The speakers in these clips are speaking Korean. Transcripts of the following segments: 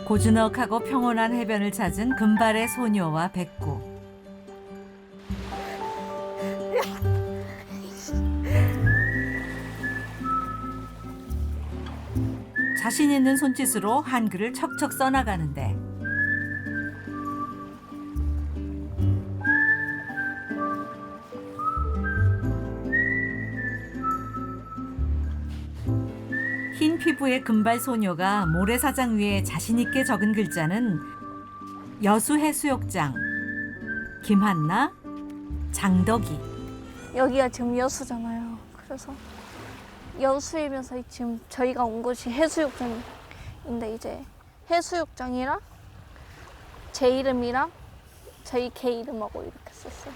고즈넉하고 평온한 해변을 찾은 금발의 소녀와 백구. 자신 있는 손짓으로 한글을 척척 써나가는데 흰 피부의 금발 소녀가 모래사장 위에 자신 있게 적은 글자는 여수해수욕장, 김한나, 장덕이. 여기가 지금 여수잖아요. 그래서 여수이면서 지금 저희가 온 곳이 해수욕장인데 이제 해수욕장이랑 제 이름이랑 저희 개 이름하고 이렇게 썼어요.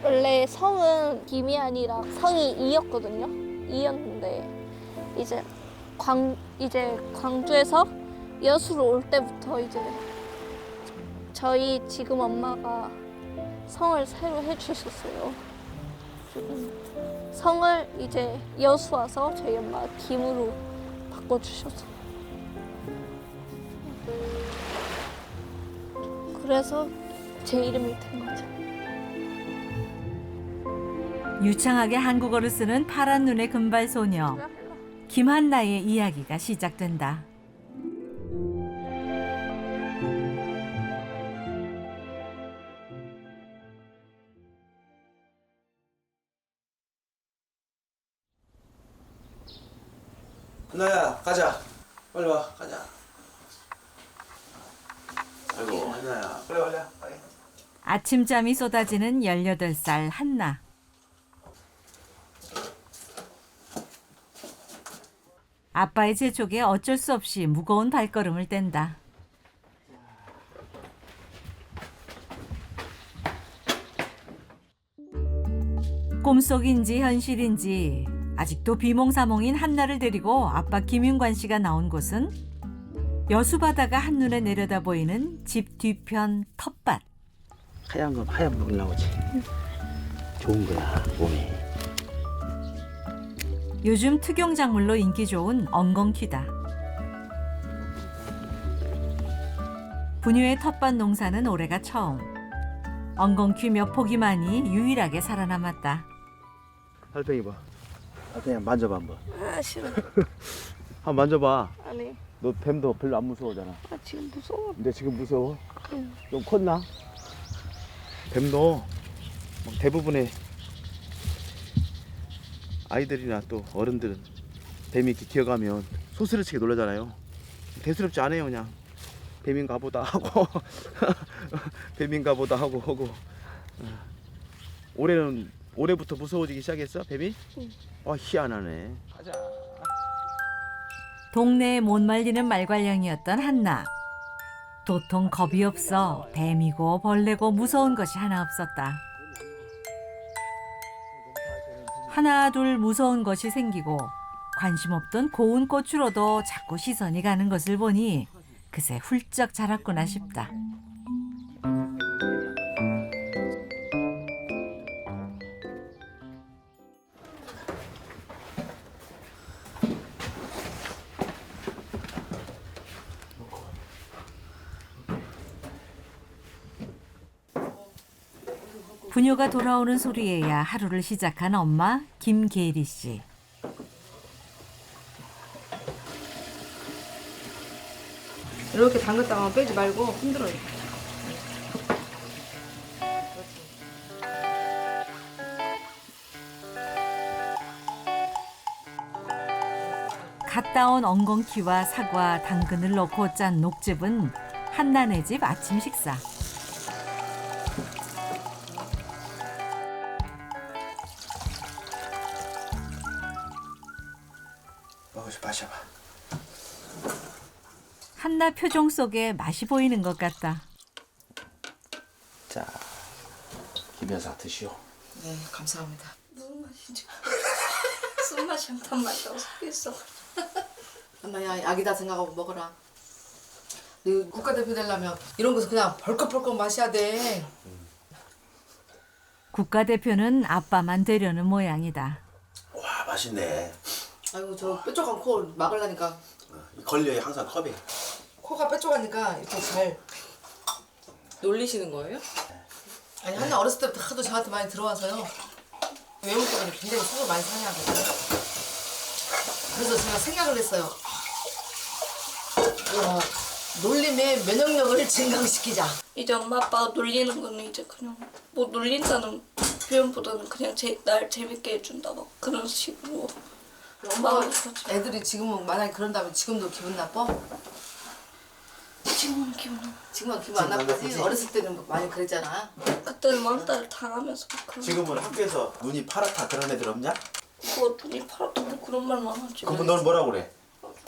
원래 성은 김이 아니라 성이 이였거든요. 이였는데 이제 광주에서 여수로 올 때부터 이제 저희 지금 엄마가 성을 새로 해주셨어요. 성을 이제 여수 와서 저희 엄마가 김으로 바꿔주셔서 그래서 제 이름이 된 거죠. 유창하게 한국어를 쓰는 파란 눈의 금발 소녀 김한나의 이야기가 시작된다. 한나야 가자. 빨리 와 가자. 아이고 한나야 그래 올려 빨리. 아침잠이 쏟아지는 18살 한나. 아빠의 재촉에 어쩔 수 없이 무거운 발걸음을 뗀다. 꿈속인지 현실인지 아직도 비몽사몽인 한나를 데리고 아빠 김윤관 씨가 나온 곳은 여수 바다가 한눈에 내려다 보이는 집 뒤편 텃밭. 하얀 거 하얀 물이 나오지. 좋은 거야 몸에. 요즘 특용작물로 인기 좋은 엉겅퀴다. 분유의 텃밭 농사는 올해가 처음. 엉겅퀴 몇 포기만이 유일하게 살아남았다. 달팽이 봐. 달팽이 만져봐 한번. 아 싫어. 한번 만져봐. 아니. 너 뱀도 별로 안 무서워하잖아. 아 지금 무서워. 근데 지금 무서워? 응. 좀 컸나? 뱀도 대부분의 아이들이나 또 어른들은 뱀이 이렇게 기어가면 소스라치게 놀라잖아요. 대수롭지 않아요. 그냥 뱀인가 보다 하고 뱀인가 보다 하고 올해부터 무서워지기 시작했어 뱀이? 응. 희한하네. 가자. 동네에 못 말리는 말괄량이었던 한나. 도통 겁이 없어 뱀이고 벌레고 무서운 것이 하나 없었다. 하나 둘 무서운 것이 생기고 관심 없던 고운 고추로도 자꾸 시선이 가는 것을 보니 그새 훌쩍 자랐구나 싶다. 부녀가 돌아오는 소리에야 하루를 시작한 엄마 김계리 씨. 이렇게 담갔다가 빼지 말고 흔들어요. 갓 따온 엉겅퀴와 사과, 당근을 넣고 짠 녹즙은 한나네 집 아침 식사. 마셔봐. 한나 표정 속에 맛이 보이는 것 같다. 자 김여사 드시오. 네, 감사합니다. 무슨 맛이지? 술맛이 한탄 맛이라고 섞였어. 엄마야, 약이다 생각하고 먹어라. 너 국가대표 되려면 이런 것은 그냥 벌컥벌컥 마셔야 돼. 국가대표는 아빠만 되려는 모양이다. 와 맛있네. 아이고 저 뾰족한 코 막으려니까 걸려요 항상 컵에. 코가 뾰족하니까 이렇게 잘 놀리시는 거예요? 아니 한나 어렸을 때부터 하도 저한테 많이 들어와서요. 외모 때문에 굉장히 속을 많이 상해하거든요. 그래서 제가 생각을 했어요. 놀림의 면역력을 증강시키자. 이제 엄마 아빠가 놀리는 거는 이제 그냥 뭐 놀린다는 표현보다는 그냥 날 재밌게 해준다 막 그런 식으로 엄마가 애들이 지금은 만약에 그런다면 지금도 기분 나빠? 지금은 기분 나. 지금은 기분 안 나쁘지? 어렸을 때는 많이 그랬잖아. 그때는 왕따를 당하면서 그런 지금은 학교에서 눈이 파랗다 그런 애들 없냐? 뭐 눈이 파랗다 뭐 그런 말만 하지. 그럼 넌 뭐라고 그래?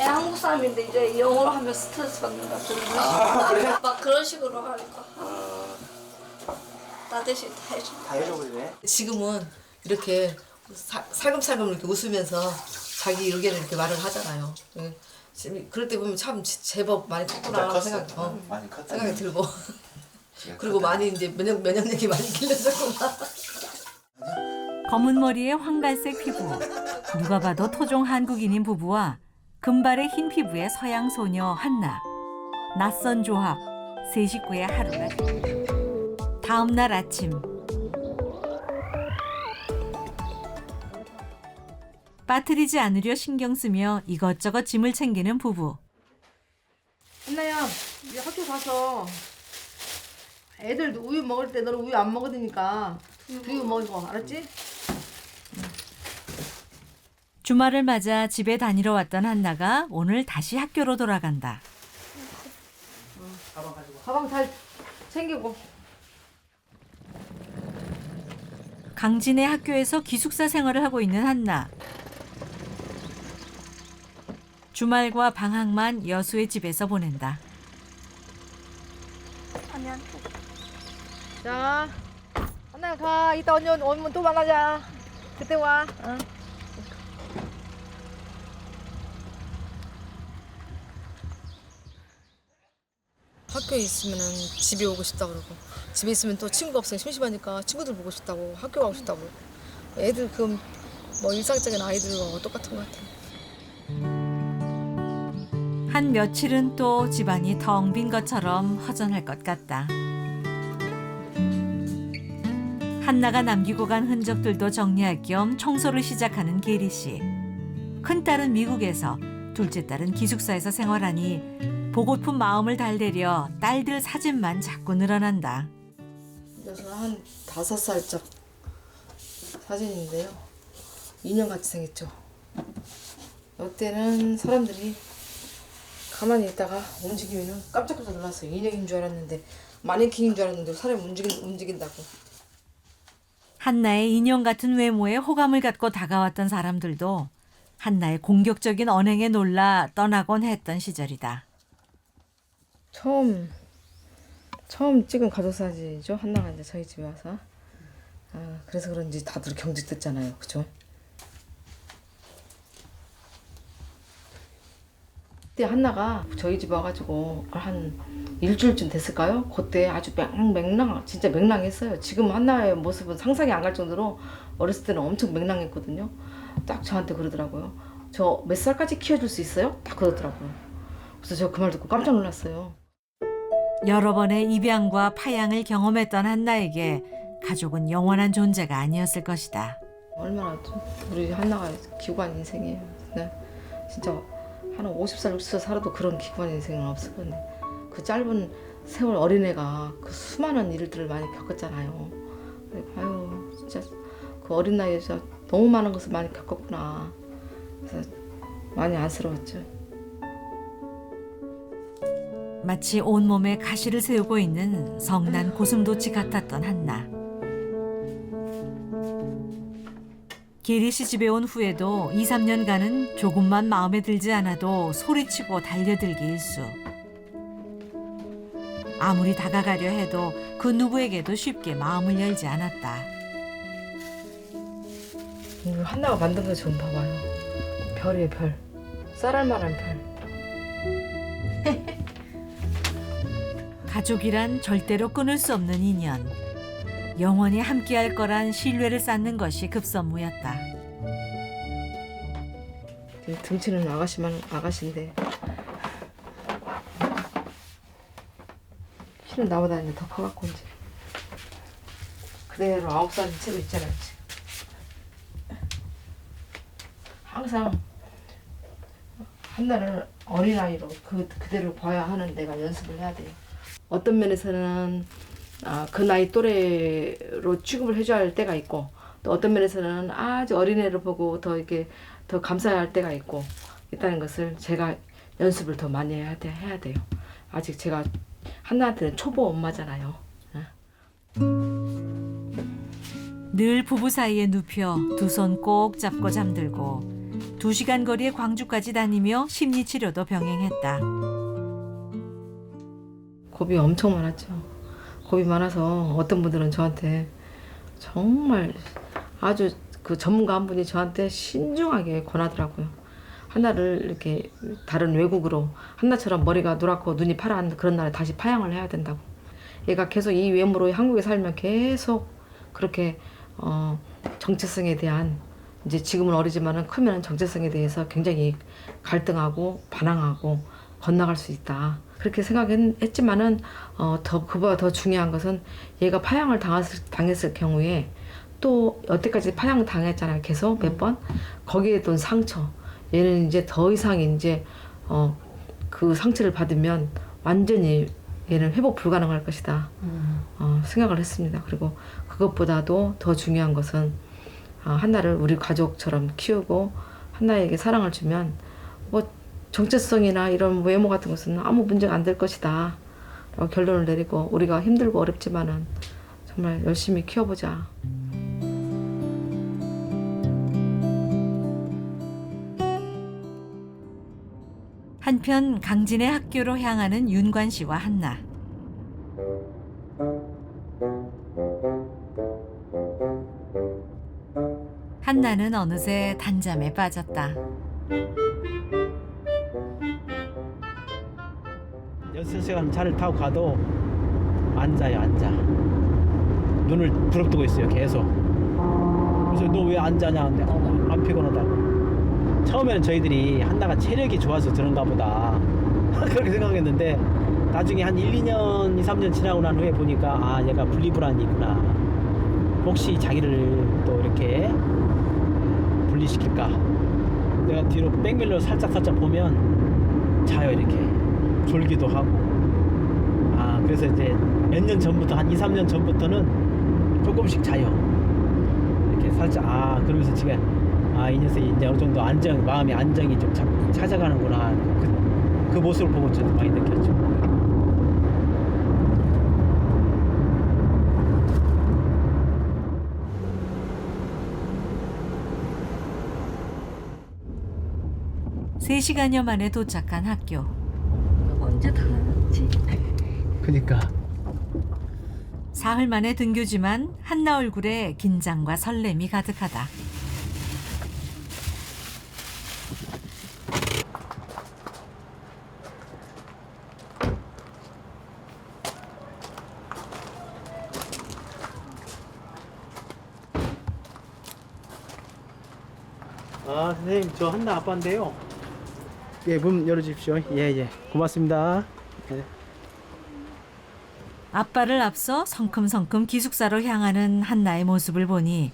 애 한국 사람인데 이제 영어로 하면 스트레스 받는다 그래? 막 그런 식으로 하니까 나 대신 다 해줘. 다 해줘버리네. 지금은 이렇게 살금살금 이렇게 웃으면서 자기 의견을 이렇게 말을 하잖아요. 예. 지금 그럴 때 보면 참 제법 많이 컸구나 컸어. 생각, 많이 컸다. 생각이 들고 그리고 많이 이제 면역력이 많이 길러졌구나. 검은 머리에 황갈색 피부, 누가 봐도 토종 한국인인 부부와 금발의 흰 피부의 서양 소녀 한나. 낯선 조합, 세 식구의 하루가 다음 날 아침. 빠뜨리지 않으려 신경 쓰며 이것저것 짐을 챙기는 부부. 한나야, 이제 학교 가서 애들 우유 먹을 때 너는 우유 안 먹으니까 두유 먹이고, 알았지? 주말을 맞아 집에 다니러 왔던 한나가 오늘 다시 학교로 돌아간다. 가방 잘 챙기고. 강진의 학교에서 기숙사 생활을 하고 있는 한나. 주말과 방학만 여수의 집에서 보낸다. 자, 한나야 가. 이따 언니 오면 또 만나자. 그때 와. 응. 학교에 있으면 집에 오고 싶다 그러고 집에 있으면 또 친구가 없으면 심심하니까 친구들 보고 싶다고 학교 가고 싶다고 애들 그 뭐 일상적인 아이들과 똑같은 것 같아요. 한 며칠은 또 집안이 텅 빈 것처럼 허전할 것 같다. 한나가 남기고 간 흔적들도 정리할 겸 청소를 시작하는 계리 씨. 큰딸은 미국에서, 둘째 딸은 기숙사에서 생활하니 보고픈 마음을 달래려 딸들 사진만 자꾸 늘어난다. 그래서 한 5살적 사진인데요. 인형같이 생겼죠. 이때는 사람들이 가만히 있다가 움직이면 깜짝깜짝 놀랐어요. 인형인 줄 알았는데 마네킹인 줄 알았는데 사람이 움직인다고. 한나의 인형 같은 외모에 호감을 갖고 다가왔던 사람들도 한나의 공격적인 언행에 놀라 떠나곤 했던 시절이다. 처음 찍은 가족 사진이죠. 한나가 이제 저희 집에 와서. 그래서 그런지 다들 경직됐잖아요. 그죠? 그때 한나가 저희 집에 와가지고 한 일주일쯤 됐을까요? 그때 아주 진짜 맹랑했어요. 지금 한나의 모습은 상상이 안 갈 정도로 어렸을 때는 엄청 맹랑했거든요. 딱 저한테 그러더라고요. 저 몇 살까지 키워줄 수 있어요? 딱 그러더라고요. 그래서 제가 그 말 듣고 깜짝 놀랐어요. 여러 번의 입양과 파양을 경험했던 한나에게 가족은 영원한 존재가 아니었을 것이다. 얼마나 좀 우리 한나가 기구한 인생이에요. 네. 진짜 한 50살, 60살 살아도 그런 기구한 인생은 없을 건데 그 짧은 세월 어린애가 그 수많은 일들을 많이 겪었잖아요. 아유 진짜 그 어린 나이에 진짜 너무 많은 것을 많이 겪었구나. 그래서 많이 안쓰러웠죠. 마치 온몸에 가시를 세우고 있는 성난 고슴도치 같았던 한나. 계리 씨 집에 온 후에도 2, 3년간은 조금만 마음에 들지 않아도 소리치고 달려들기 일쑤. 아무리 다가가려 해도 그 누구에게도 쉽게 마음을 열지 않았다. 한나가 만든 거 좀 봐봐요. 별이에요, 별. 쌀알만한 별. 가족이란 절대로 끊을 수 없는 인연. 영원히 함께할 거란 신뢰를 쌓는 것이 급선무였다. 등치는 아가씨만 아가씨인데 키는 나보다 이제 더 커갖고 이제 그대로 9살 채로 있잖아요. 지금. 항상 한나를 어린아이로 그대로 봐야 하는 내가 연습을 해야 돼요. 어떤 면에서는 그 나이 또래로 취급을 해줘야 할 때가 있고 또 어떤 면에서는 아주 어린애로 보고 더 이렇게 더 감싸야 할 때가 있다는 것을 제가 연습을 더 많이 해야 돼요. 아직 제가 한나한테는 초보 엄마잖아요. 늘 부부 사이에 눕혀 두 손 꼭 잡고 잠들고 2시간 거리의 광주까지 다니며 심리치료도 병행했다. 겁이 엄청 많았죠. 겁이 많아서 어떤 분들은 저한테 정말 아주 그 전문가 한 분이 저한테 신중하게 권하더라고요. 한나를 이렇게 다른 외국으로 한나처럼 머리가 노랗고 눈이 파란 그런 나라에 다시 파양을 해야 된다고. 얘가 계속 이 외모로 한국에 살면 계속 그렇게 정체성에 대한 이제 지금은 어리지만은 크면 정체성에 대해서 굉장히 갈등하고 반항하고 건너갈 수 있다. 그렇게 생각했지만은 그보다 더 중요한 것은 얘가 파양을 당했을 경우에 또 여태까지 파양 당했잖아요. 계속 몇 번. 거기에 돈 상처. 얘는 이제 더 이상 이제 그 상처를 받으면 완전히 얘는 회복 불가능할 것이다. 생각을 했습니다. 그리고 그것보다도 더 중요한 것은 한나를 우리 가족처럼 키우고 한나에게 사랑을 주면 뭐 정체성이나 이런 외모 같은 것은 아무 문제가 안 될 것이다. 라고 결론을 내리고 우리가 힘들고 어렵지만은 정말 열심히 키워보자. 한편 강진의 학교로 향하는 윤관 씨와 한나. 한나는 어느새 단잠에 빠졌다. 연습 시간 차를 타고 가도 앉아요, 앉아. 눈을 부릅뜨고 있어요, 계속. 그래서 너 왜 안 자냐? 근데 안 피곤하다고. 처음에는 저희들이 한나가 체력이 좋아서 그런가 보다 그렇게 생각했는데 나중에 한 1, 2년, 2, 3년 지나고 난 후에 보니까 얘가 분리불안이구나. 혹시 자기를 또 이렇게 분리시킬까? 내가 뒤로 백밀러 살짝 보면 자요, 이렇게. 졸기도 하고. 그래서 이제 몇 년 전부터 한 2, 3년 전부터는 조금씩 자요. 이렇게 살짝 그러면서 지금 이 녀석이 이제 어느 정도 마음의 안정이 좀 찾아가는구나. 그 모습을 보고 저도 많이 느꼈죠. 세 시간여 만에 도착한 학교. 언제 다 왔지? 그니까. 사흘 만에 등교지만 한나 얼굴에 긴장과 설렘이 가득하다. 선생님, 저 한나 아빠인데요. 예, 문 열어주십시오. 예. 고맙습니다. 네. 아빠를 앞서 성큼성큼 기숙사로 향하는 한나의 모습을 보니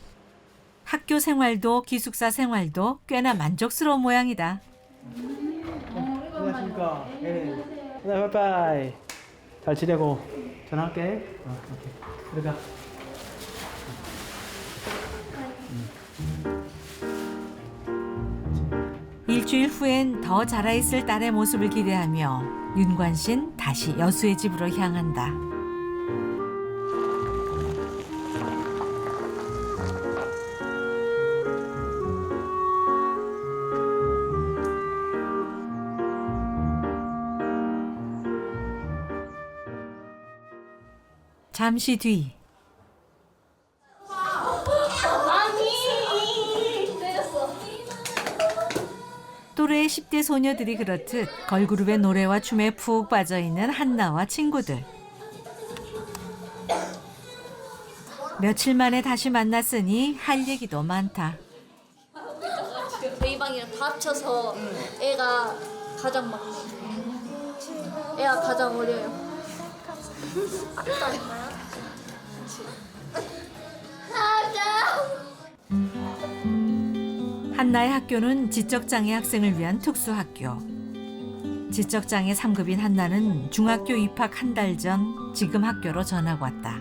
학교 생활도 기숙사 생활도 꽤나 만족스러운 모양이다. 안녕하십니까. 네, 바이바이. 잘 지내고 전화할게. 오케이. 들어가. 일주일 후엔 더 자라있을 딸의 모습을 기대하며 윤관 씨는 다시 여수의 집으로 향한다. 잠시 뒤 또래의 10대 소녀들이 그렇듯 걸그룹의 노래와 춤에 푹 빠져있는 한나와 친구들. 며칠 만에 다시 만났으니 할 얘기도 많다. 저희 방이랑 다 합쳐서 애가 가장 막내. 애가 가장 어려요. 한나의 학교는 지적장애 학생을 위한 특수학교. 지적장애 3급인 한나는 중학교 입학 한 달 전 지금 학교로 전학 왔다.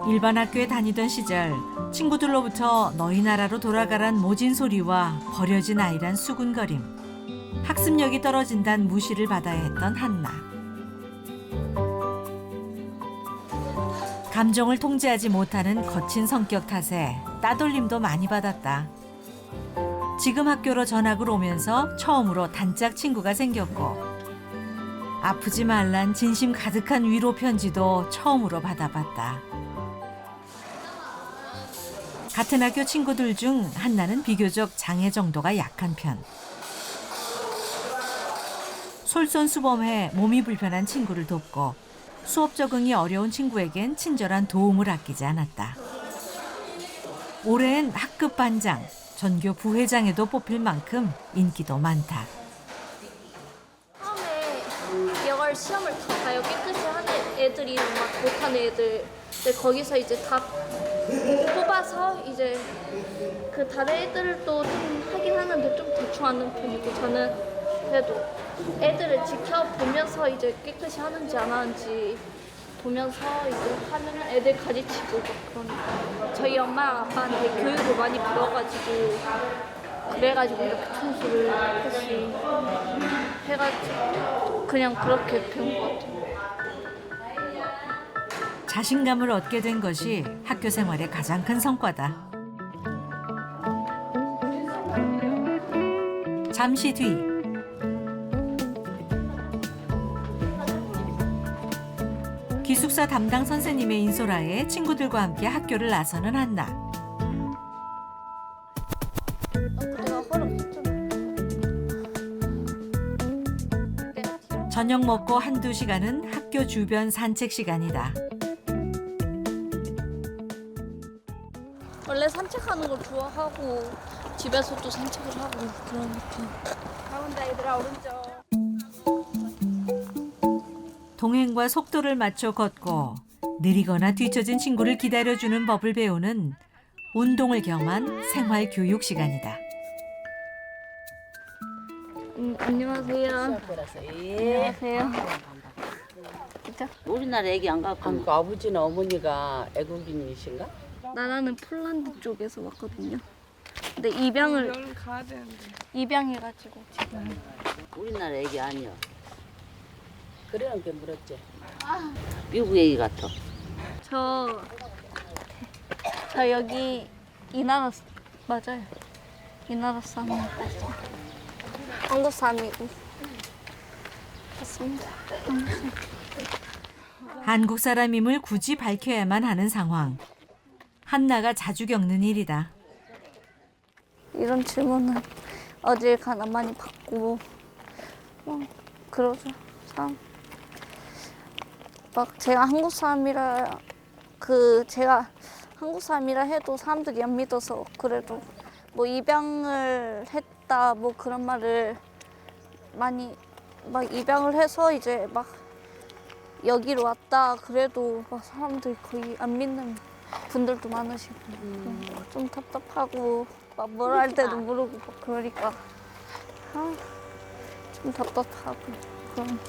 일반 학교에 다니던 시절 친구들로부터 너희 나라로 돌아가란 모진 소리와 버려진 아이란 수군거림, 학습력이 떨어진다는 무시를 받아야 했던 한나. 감정을 통제하지 못하는 거친 성격 탓에 따돌림도 많이 받았다. 지금 학교로 전학을 오면서 처음으로 단짝 친구가 생겼고, 아프지 말란 진심 가득한 위로 편지도 처음으로 받아봤다. 같은 학교 친구들 중 한나는 비교적 장애 정도가 약한 편. 솔선수범해 몸이 불편한 친구를 돕고 수업 적응이 어려운 친구에겐 친절한 도움을 아끼지 않았다. 올해엔 학급 반장, 전교 부회장에도 뽑힐 만큼 인기도 많다. 처음에 영어 시험을 다 봐요. 깨끗이 하는 애들이 막 못하는 애들. 근데 거기서 이제 다 뽑아서 이제 그 다른 애들도 좀 하긴 하는데 좀 대충 하는 편이고, 저는 그래도 애들을 지켜보면서 이제 깨끗이 하는지 안 하는지 보면서 이제 하면은 애들 가르치고 막 그러니까 저희 엄마랑 아빠한테 교육을 많이 배워가지고, 그래가지고 이렇게 청소를 깨끗이 해가지고 그냥 그렇게 배운 것 같아요. 자신감을 얻게 된 것이 학교 생활의 가장 큰 성과다. 잠시 뒤 기숙사 담당 선생님의 인솔하에 친구들과 함께 학교를 나서는 한나. 내가 허락했잖아. 저녁 먹고 한두 시간은 학교 주변 산책 시간이다. 원래 산책하는 걸 좋아하고 집에서도 산책을 하고 그런 느낌. 가운데 얘들아 오른쪽. 동행과 속도를 맞춰 걷고 느리거나 뒤처진 친구를 기다려주는 법을 배우는 운동을 겸한 생활교육 시간이다. 안녕하세요. 안녕하세요. 우리나라 애기 안 갖고 한국 아버지나 어머니가 애국인이신가? 나라는 폴란드 쪽에서 왔거든요. 근데 입양을 가야 되는데. 입양해가지고 지금. 우리나라 애기 아니야. 그래는 게 물었지. 미국 애기 같아. 저 여기 이 나라 맞아요. 이 나라 사람 한국 사람이고 맞습니다. 한국 사람임을 굳이 밝혀야만 하는 상황. 한나가 자주 겪는 일이다. 이런 질문은 어딜 가나 많이 받고 그러죠. 참. 막 제가 한국 사람이라 제가 한국 사람이라 해도 사람들이 안 믿어서, 그래도 뭐 입양을 했다 뭐 그런 말을 많이 막 입양을 해서 이제 막 여기로 왔다 그래도 막 사람들이 거의 안 믿는 분들도 많으시고 좀 답답하고 막 뭘 할 때도 모르고 막 그러니까 좀 답답하고 그런.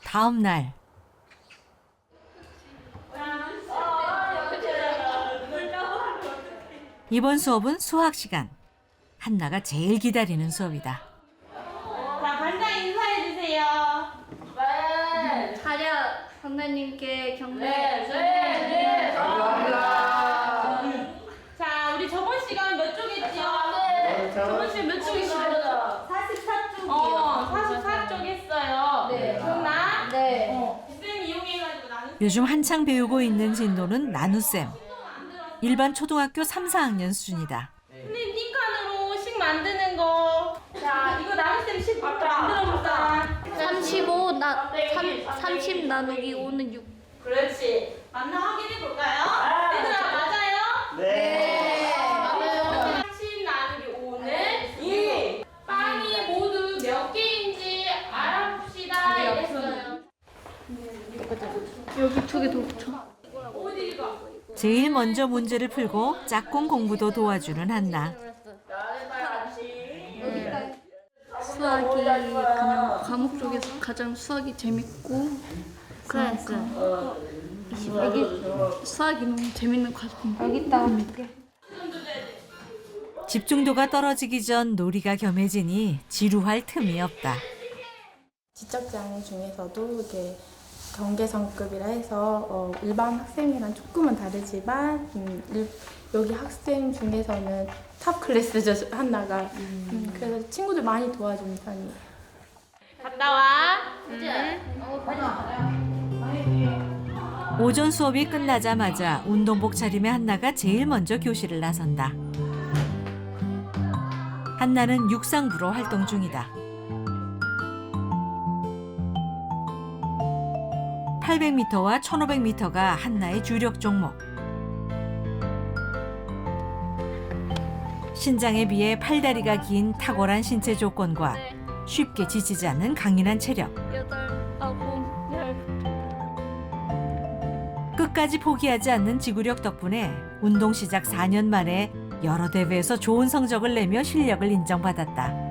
다음 날 이번 수업은 수학 시간. 한나가 제일 기다리는 수업이다. 자, 반장 인사해 주세요. 차려 선생님께 경례. 네. 자, 우리 저번 시간 몇 쪽했지요? 저번 시간 몇 쪽이시죠? 44쪽이요. 44쪽 했어요. 네. 그럼 나 요즘 한창 배우고 있는 진도는 나눗셈. 일반 초등학교 3, 4학년 수준이다. 선생님 띵칸으로 식 만드는 거. 자, 이거 나눗셈 식 만들어 볼까? 30 나누기 5는 6. 그렇지. 맞나 확인해 볼까요? 얘들아 맞아요? 네. 맞아요. 30 나누기 5는 2. 빵이 모두 몇 개인지 알아봅시다. 이랬어요. 여기 2개 더 붙여. 어디 이거? 제일 먼저 문제를 풀고 짝꿍 공부도 도와주는 한나. 수학이 그냥 과목 중에서 가장 수학이 재밌고 그러니까 이게 수학이 너무 재밌는 과목입니다. 여기 있다. 집중도가 떨어지기 전 놀이가 겸해지니 지루할 틈이 없다. 지적 장애 중에서도 이렇게 경계선급이라 해서 일반 학생이랑 조금은 다르지만 여기 학생 중에서는 탑 클래스죠, 한나가. 그래서 친구들 많이 도와주는 편이에요. 갔다 와. 오전 수업이 끝나자마자 운동복 차림의 한나가 제일 먼저 교실을 나선다. 한나는 육상부로 활동 중이다. 800m와 1500m가 한나의 주력 종목. 신장에 비해 팔다리가 긴 탁월한 신체 조건과 쉽게 지치지 않는 강인한 체력. 8, 9, 10. 끝까지 포기하지 않는 지구력 덕분에 운동 시작 4년 만에 여러 대회에서 좋은 성적을 내며 실력을 인정받았다.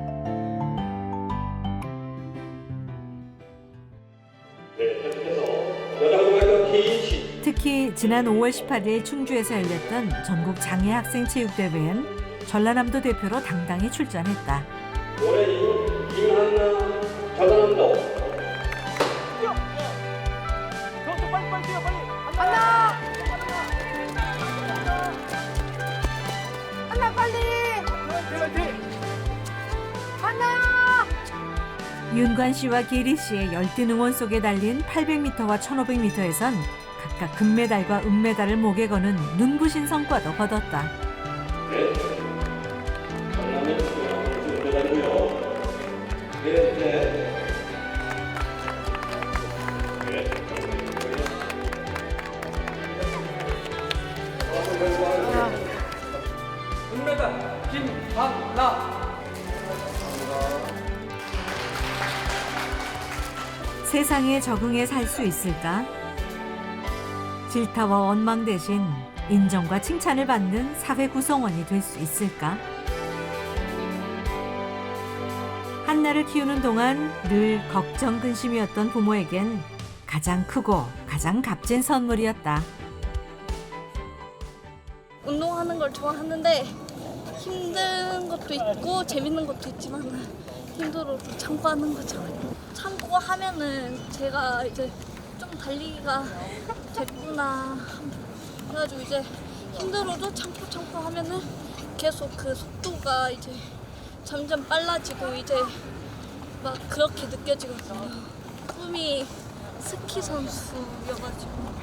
특히 지난 5월 18일 충주에서 열렸던 전국 장애 학생 체육대회엔 전라남도 대표로 당당히 출전했다. 올해 김한나 전라남도. 빨리 뛰어 빨리. 한나! 한나 빨리! 한나! 윤관 씨와 계리 씨의 열띤 응원 속에 달린 800m와 1500m에선 각각 금메달과 은메달을 목에 거는 눈부신 성과도 거뒀다. 네. 전남의 금메달이고요. 네. 은메달 김한나. 세상에 적응해 살 수 있을까? 질타와 원망 대신 인정과 칭찬을 받는 사회 구성원이 될 수 있을까? 한나를 키우는 동안 늘 걱정 근심이었던 부모에겐 가장 크고 가장 값진 선물이었다. 운동하는 걸 좋아하는데 힘든 것도 있고 재밌는 것도 있지만 힘들어도 참고 하는 거죠. 참고 하면은 제가 이제 좀 달리기가 됐구나. 그래가지고 이제 힘들어도 참고 하면은 계속 그 속도가 이제 점점 빨라지고 이제 막 그렇게 느껴지거든요. 꿈이 스키 선수여가지고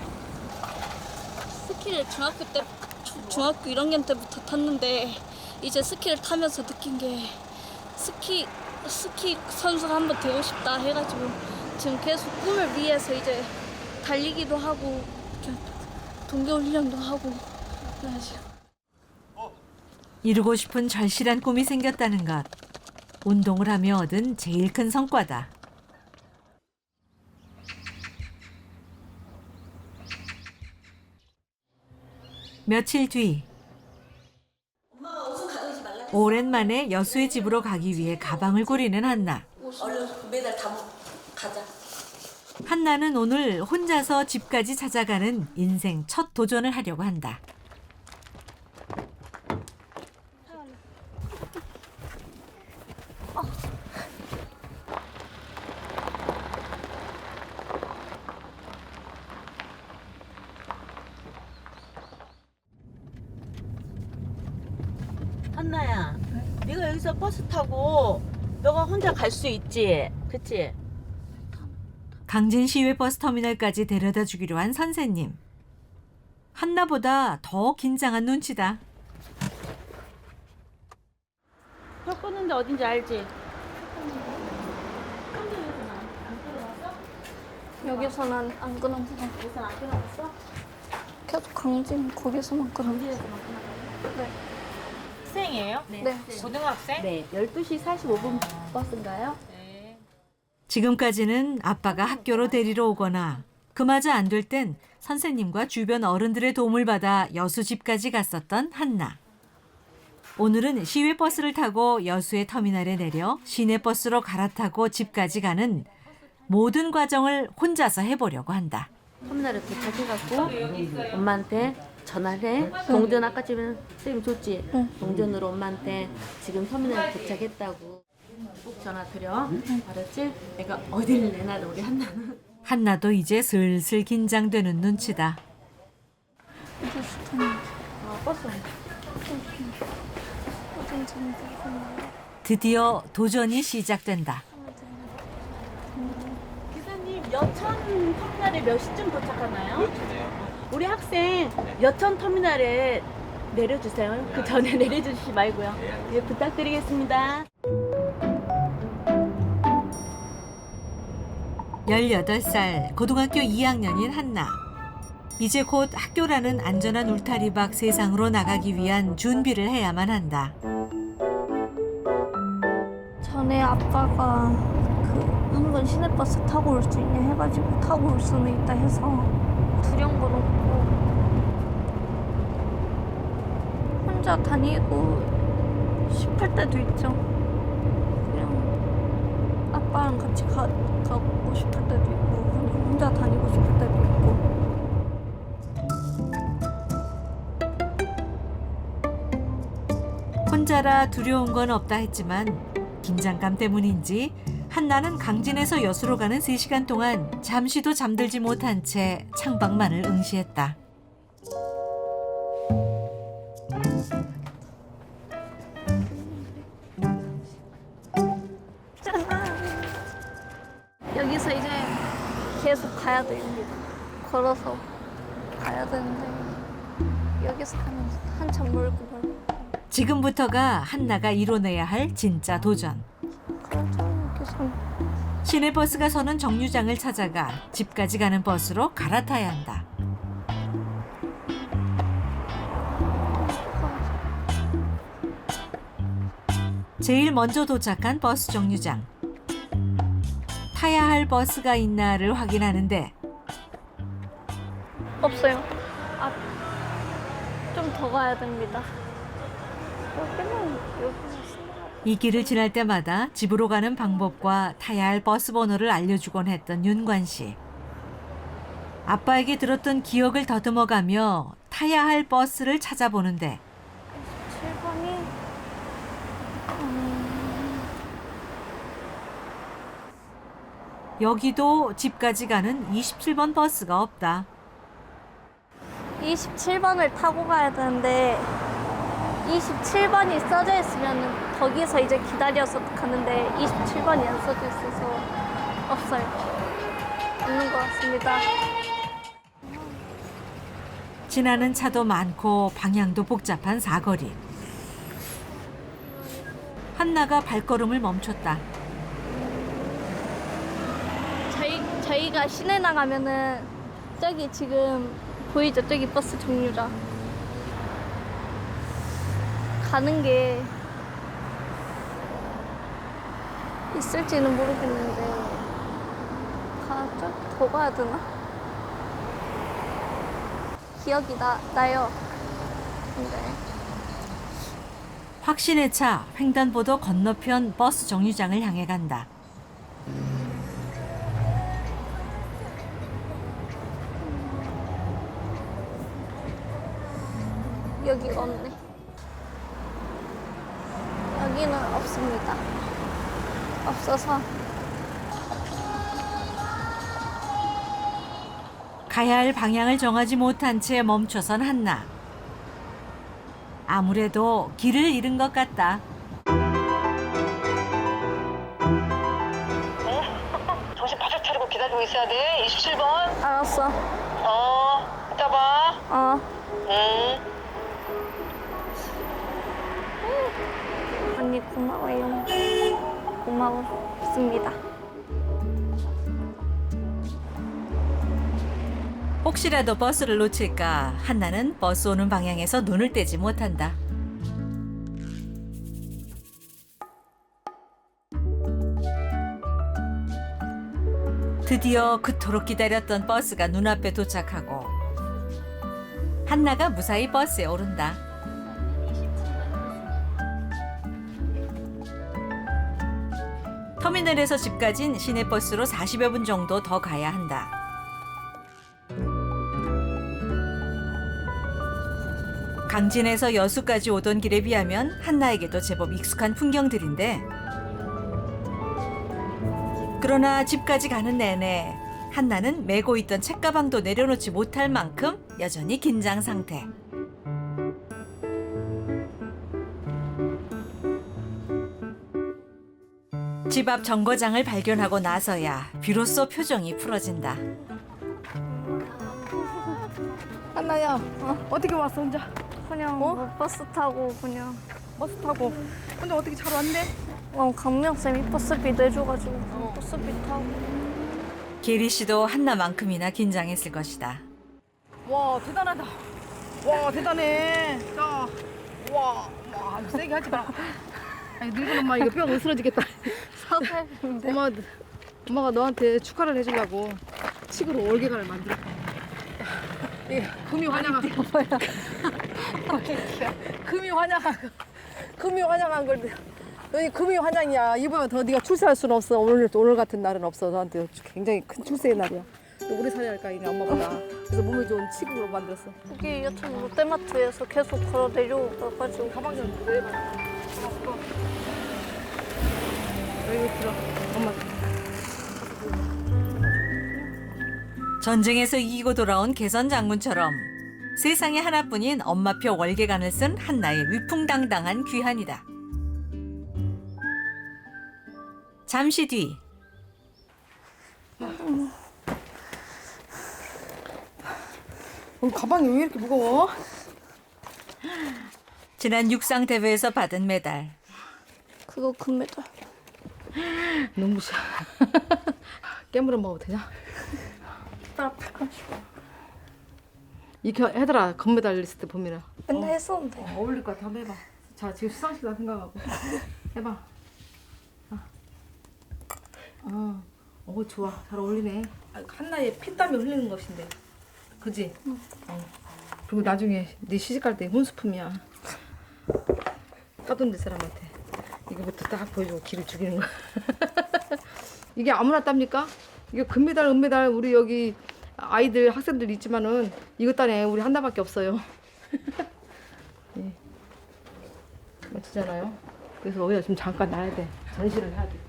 스키를 중학교 1학년 때부터 탔는데 이제 스키를 타면서 느낀 게 스키 선수가 한번 되고 싶다 해가지고 지금 계속 꿈을 위해서 이제 달리기도 하고 동계훈련도 하고 그래가지고 이루고 싶은 절실한 꿈이 생겼다는 것. 운동을 하며 얻은 제일 큰 성과다. 며칠 뒤 오랜만에 여수의 집으로 가기 위해 가방을 꾸리는 한나. 얼른 매달 다 가자. 한나는 오늘 혼자서 집까지 찾아가는 인생 첫 도전을 하려고 한다. 한나야, 네가 여기서 버스 타고 너가 혼자 갈 수 있지, 그치? 강진 시외버스 터미널까지 데려다 주기로 한 선생님. 한나보다 더 긴장한 눈치다. 표 끊는데 어딘지 알지? 여기서는 안 끊었어. 여기서 안 끊어봤어? 계속 강진 거기서만 끊었어. 네. 학생이에요? 네. 고등학생? 네, 12시 45분 버스인가요? 지금까지는 아빠가 학교로 데리러 오거나 그마저 안 될 땐 선생님과 주변 어른들의 도움을 받아 여수 집까지 갔었던 한나. 오늘은 시외버스를 타고 여수의 터미널에 내려 시내버스로 갈아타고 집까지 가는 모든 과정을 혼자서 해보려고 한다. 터미널에 도착해갖고 엄마한테 전화를 해. 동전 아까 집에 선생님 줬지? 동전으로 엄마한테 지금 터미널에 도착했다고 꼭 전화 드려. 알았지? 내가 어디를 내놔도 우리 한나는. 한나도 이제 슬슬 긴장되는 눈치다. 버스. 드디어 도전이 시작된다. 기사님, 여천 터미널에 몇 시쯤 도착하나요? 우리 학생 여천 터미널에 내려주세요. 그 전에 내려주시지 말고요. 예, 부탁드리겠습니다. 18살 고등학교 2학년인 한나. 이제 곧 학교라는 안전한 울타리 밖 세상으로 나가기 위한 준비를 해야만 한다. 전에 아빠가 한번 시내버스 타고 올 수 있냐 해가지고 타고 올 수는 있다 해서 두려운 건 없고 혼자 다니고 싶을 때도 있죠. 그냥 아빠랑 같이 가고 싶을 때도 있고 그냥 혼자 다니고 싶을 때도 있고. 혼자라 두려운 건 없다 했지만 긴장감 때문인지 한나는 강진에서 여수로 가는 3시간 동안 잠시도 잠들지 못한 채 창밖만을 응시했다. 여기서 이제 계속 가야 됩니다. 걸어서 가야 되는데 여기서 가면 한참 멀고. 지금부터가 한나가 이뤄내야 할 진짜 도전. 시내버스가 서는 정류장을 찾아가 집까지 가는 버스로 갈아타야 한다. 제일 먼저 도착한 버스 정류장. 타야 할 버스가 있나를 확인하는데 없어요. 좀 더 가야 됩니다. 이 길을 지날 때마다 집으로 가는 방법과 타야 할 버스 번호를 알려주곤 했던 윤관 씨. 아빠에게 들었던 기억을 더듬어가며 타야 할 버스를 찾아보는데 7번이 여기도 집까지 가는 27번 버스가 없다. 27번을 타고 가야 되는데 27번이 써져 있으면 거기서 이제 기다려서 가는데 27번이 안 써져 있어서 없어요. 없는 것 같습니다. 지나는 차도 많고 방향도 복잡한 사거리. 한나가 발걸음을 멈췄다. 저희가 시내 나가면은 저기 지금 보이죠? 저기 버스 정류장. 가는 게 있을지는 모르겠는데 더 가야 되나? 기억이 나요. 근데 확신에 차 횡단보도 건너편 버스 정류장을 향해 간다. 여기가 없네. 여기는 없습니다. 없어서 가야 할 방향을 정하지 못한 채 멈춰선 한나. 아무래도 길을 잃은 것 같다. 정신 바짝 차리고 기다려. 있어야 돼. 27번. 알았어. 이따 봐. 언니 고마워요. 고마웠습니다. 혹시라도 버스를 놓칠까 한나는 버스 오는 방향에서 눈을 떼지 못한다. 드디어 그토록 기다렸던 버스가 눈앞에 도착하고 한나가 무사히 버스에 오른다. 터미널에서 집까진 시내버스로 40여 분 정도 더 가야 한다. 강진에서 여수까지 오던 길에 비하면 한나에게도 제법 익숙한 풍경들인데 그러나 집까지 가는 내내 한나는 메고 있던 책가방도 내려놓지 못할 만큼 여전히 긴장 상태. 집 앞 정거장을 발견하고 나서야 비로소 표정이 풀어진다. 한나야, 어떻게 왔어 혼자? 그냥 뭐 버스 타고 그냥 버스 타고 혼자 어떻게 잘 왔네? 강명쌤이 버스비 내줘가지고 버스비 타고. 계리 씨도 한나만큼이나 긴장했을 것이다. 와 대단하다. 와 대단해. 자, 와 세게 하지 마. 아니, 늙은 엄마 이거 뼈 으스러지겠다. 엄마가 너한테 축하를 해주려고 칡으로 올개가를 만들었다. 예, 금이 환영한 뭐야? 금이 환영한 걸. 너희 금이 환영이야. 이번에 더 네가 출세할 수는 없어. 오늘 같은 날은 없어. 너한테 굉장히 큰 출세의 날이야. 너 오래 살아야 할까 이네 엄마보다. 그래서 몸에 좋은 칡으로 만들었어. 여기 여튼 롯데마트에서 계속 걸어 내려와가지고 가방 좀 내봐. 여기 들어. 엄마. 전쟁에서 이기고 돌아온 개선 장군처럼 세상에 하나뿐인 엄마표 월계관을 쓴 한나의 위풍당당한 귀환이다. 잠시 뒤 가방이 왜 이렇게 무거워? 지난 육상 대회에서 받은 메달. 그거 금메달. 눈부셔. 깨물어 먹어도 되냐? 이렇게 해더라. 금메달 있을 때 보면 맨날 했었는데. 어울릴 것 같아. 한번 해봐. 자 지금 시상식이다 생각하고 해봐. 좋아. 잘 어울리네. 한나의 피땀이 흘리는 것인데, 그지? 그리고 나중에 네 시집갈 때 혼수품이야. 따둔 데 사람한테 이거부터 딱 보여주고 기를 죽이는 거야. 이게 아무나 땁니까? 이게 금메달, 은메달 우리 여기 아이들 학생들 있지만은 이것 따네 우리 한나밖에 없어요. 예. 멋지잖아요. 그래서 여기다 좀 잠깐 놔야 돼. 전시를 해야 돼.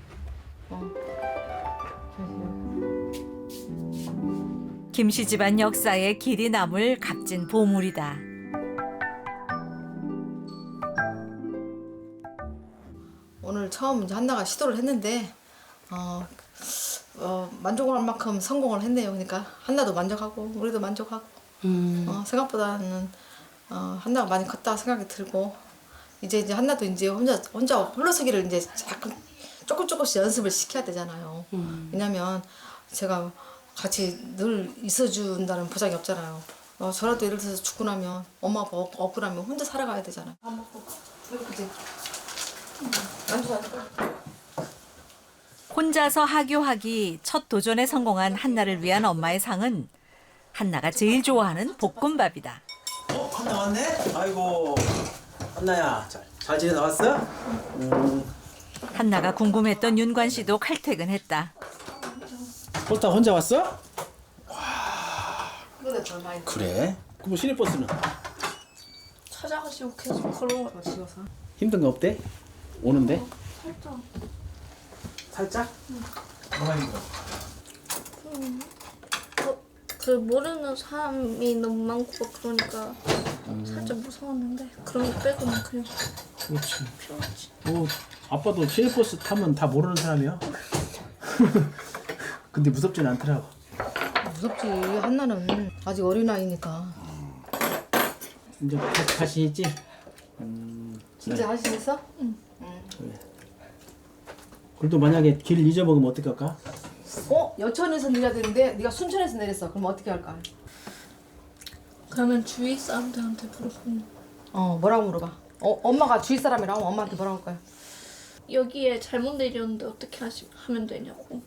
김씨 집안 역사에 길이 남을 값진 보물이다. 오늘 처음 이제 한나가 시도를 했는데 만족할 만큼 성공을 했네요. 그러니까 한나도 만족하고 우리도 만족하고 생각보다는 한나가 많이 컸다 생각이 들고 이제 한나도 이제 혼자 홀로서기를 이제 조금씩 연습을 시켜야 되잖아요. 왜냐면 제가 같이 늘 있어준다는 보장이 없잖아요. 저라도 예를 들어서 죽고 나면 엄마가 없고 나면 혼자 살아가야 되잖아요. 그지? 혼자서 하교하기 첫 도전에 성공한 한나를 위한 엄마의 상은 한나가 제일 좋아하는 볶음밥이다. 한나 왔네? 아이고 한나야 잘 지내다 왔어? 한나가 궁금했던 윤관 씨도 칼퇴근했다. 홀딱 혼자 왔어? 그래? 그럼 시내버스는? 찾아가시고 계속 걸어온 거 지워서. 힘든 거 없대? 오는데? 살짝. 살짝? 뭐가 힘들어? 그 모르는 사람이 너무 많고 그러니까 살짝 무서웠는데 그런 거 빼고는 그냥 그렇지. 편하지. 아빠도 시내버스 타면 다 모르는 사람이야. 근데 무섭진 않더라고. 무섭지. 한나는 아직 어린아이니까. 이제 자신 있지? 진짜 자신 있어? 응. 그래도 만약에 길 잊어먹으면 어떻게 할까? 여천에서 내려야 되는데 네가 순천에서 내렸어. 그럼 어떻게 할까? 그러면 주위 사람들한테 물어보면 뭐라고 물어봐? 엄마가 주위 사람이라고 엄마한테 뭐라고 할 거야? 여기에 잘못 내렸는데 어떻게 하면 되냐고.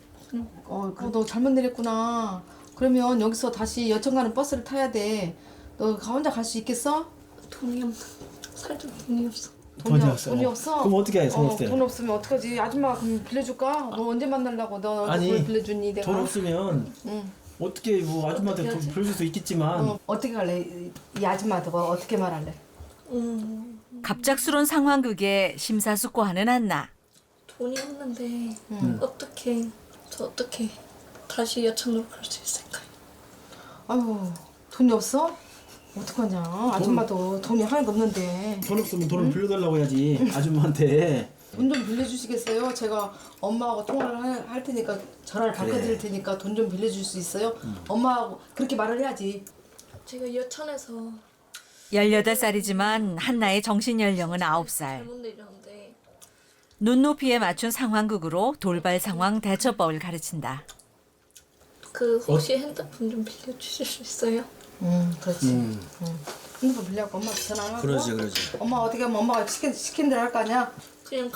너 잘못 내렸구나. 그러면 여기서 다시 여천 가는 버스를 타야 돼. 너 혼자 갈 수 있겠어? 돈이 없어. 살짝 돈이 없어. 돈이 없어. 돈이 없어? 그럼 어떻게 해? 돈 없대. 돈 없으면 어떡하지? 아줌마가 그럼 빌려줄까? 너 언제 만나려고? 너 아니, 돈 빌려주니 내가? 돈 없으면 어떻게 뭐 아줌마한테 돈 빌려줄 수 있겠지만 어떻게 할래? 이 아줌마한테 뭐 어떻게 말할래? 갑작스러운 상황극에 심사숙고하는 한나. 돈이 없는데 어떻게 다시 여천으로 갈 수 있을까요? 아유, 돈이 없어? 어떡하냐? 아줌마도 돈이 하나도 없는데. 돈 없으면 돈을 빌려달라고 해야지 아줌마한테. 돈 좀 빌려주시겠어요? 제가 엄마하고 통화를 할 테니까 전화를 바꿔드릴 테니까 돈 좀 빌려줄 수 있어요? 엄마하고 그렇게 말을 해야지. 제가 여천에서 18살이지만 한나의 정신 연령은 9살. 잘못 내렸는데 눈높이에 맞춘 상황극으로 돌발 상황 대처법을 가르친다. 혹시 핸드폰 좀 빌려주실 수 있어요? 그렇지. 핸드폰 빌려갖고 엄마한테 전화를 하고. 그러지. 엄마 어떻게 하면 엄마가 시킨 대로 할 거 아니야? 그냥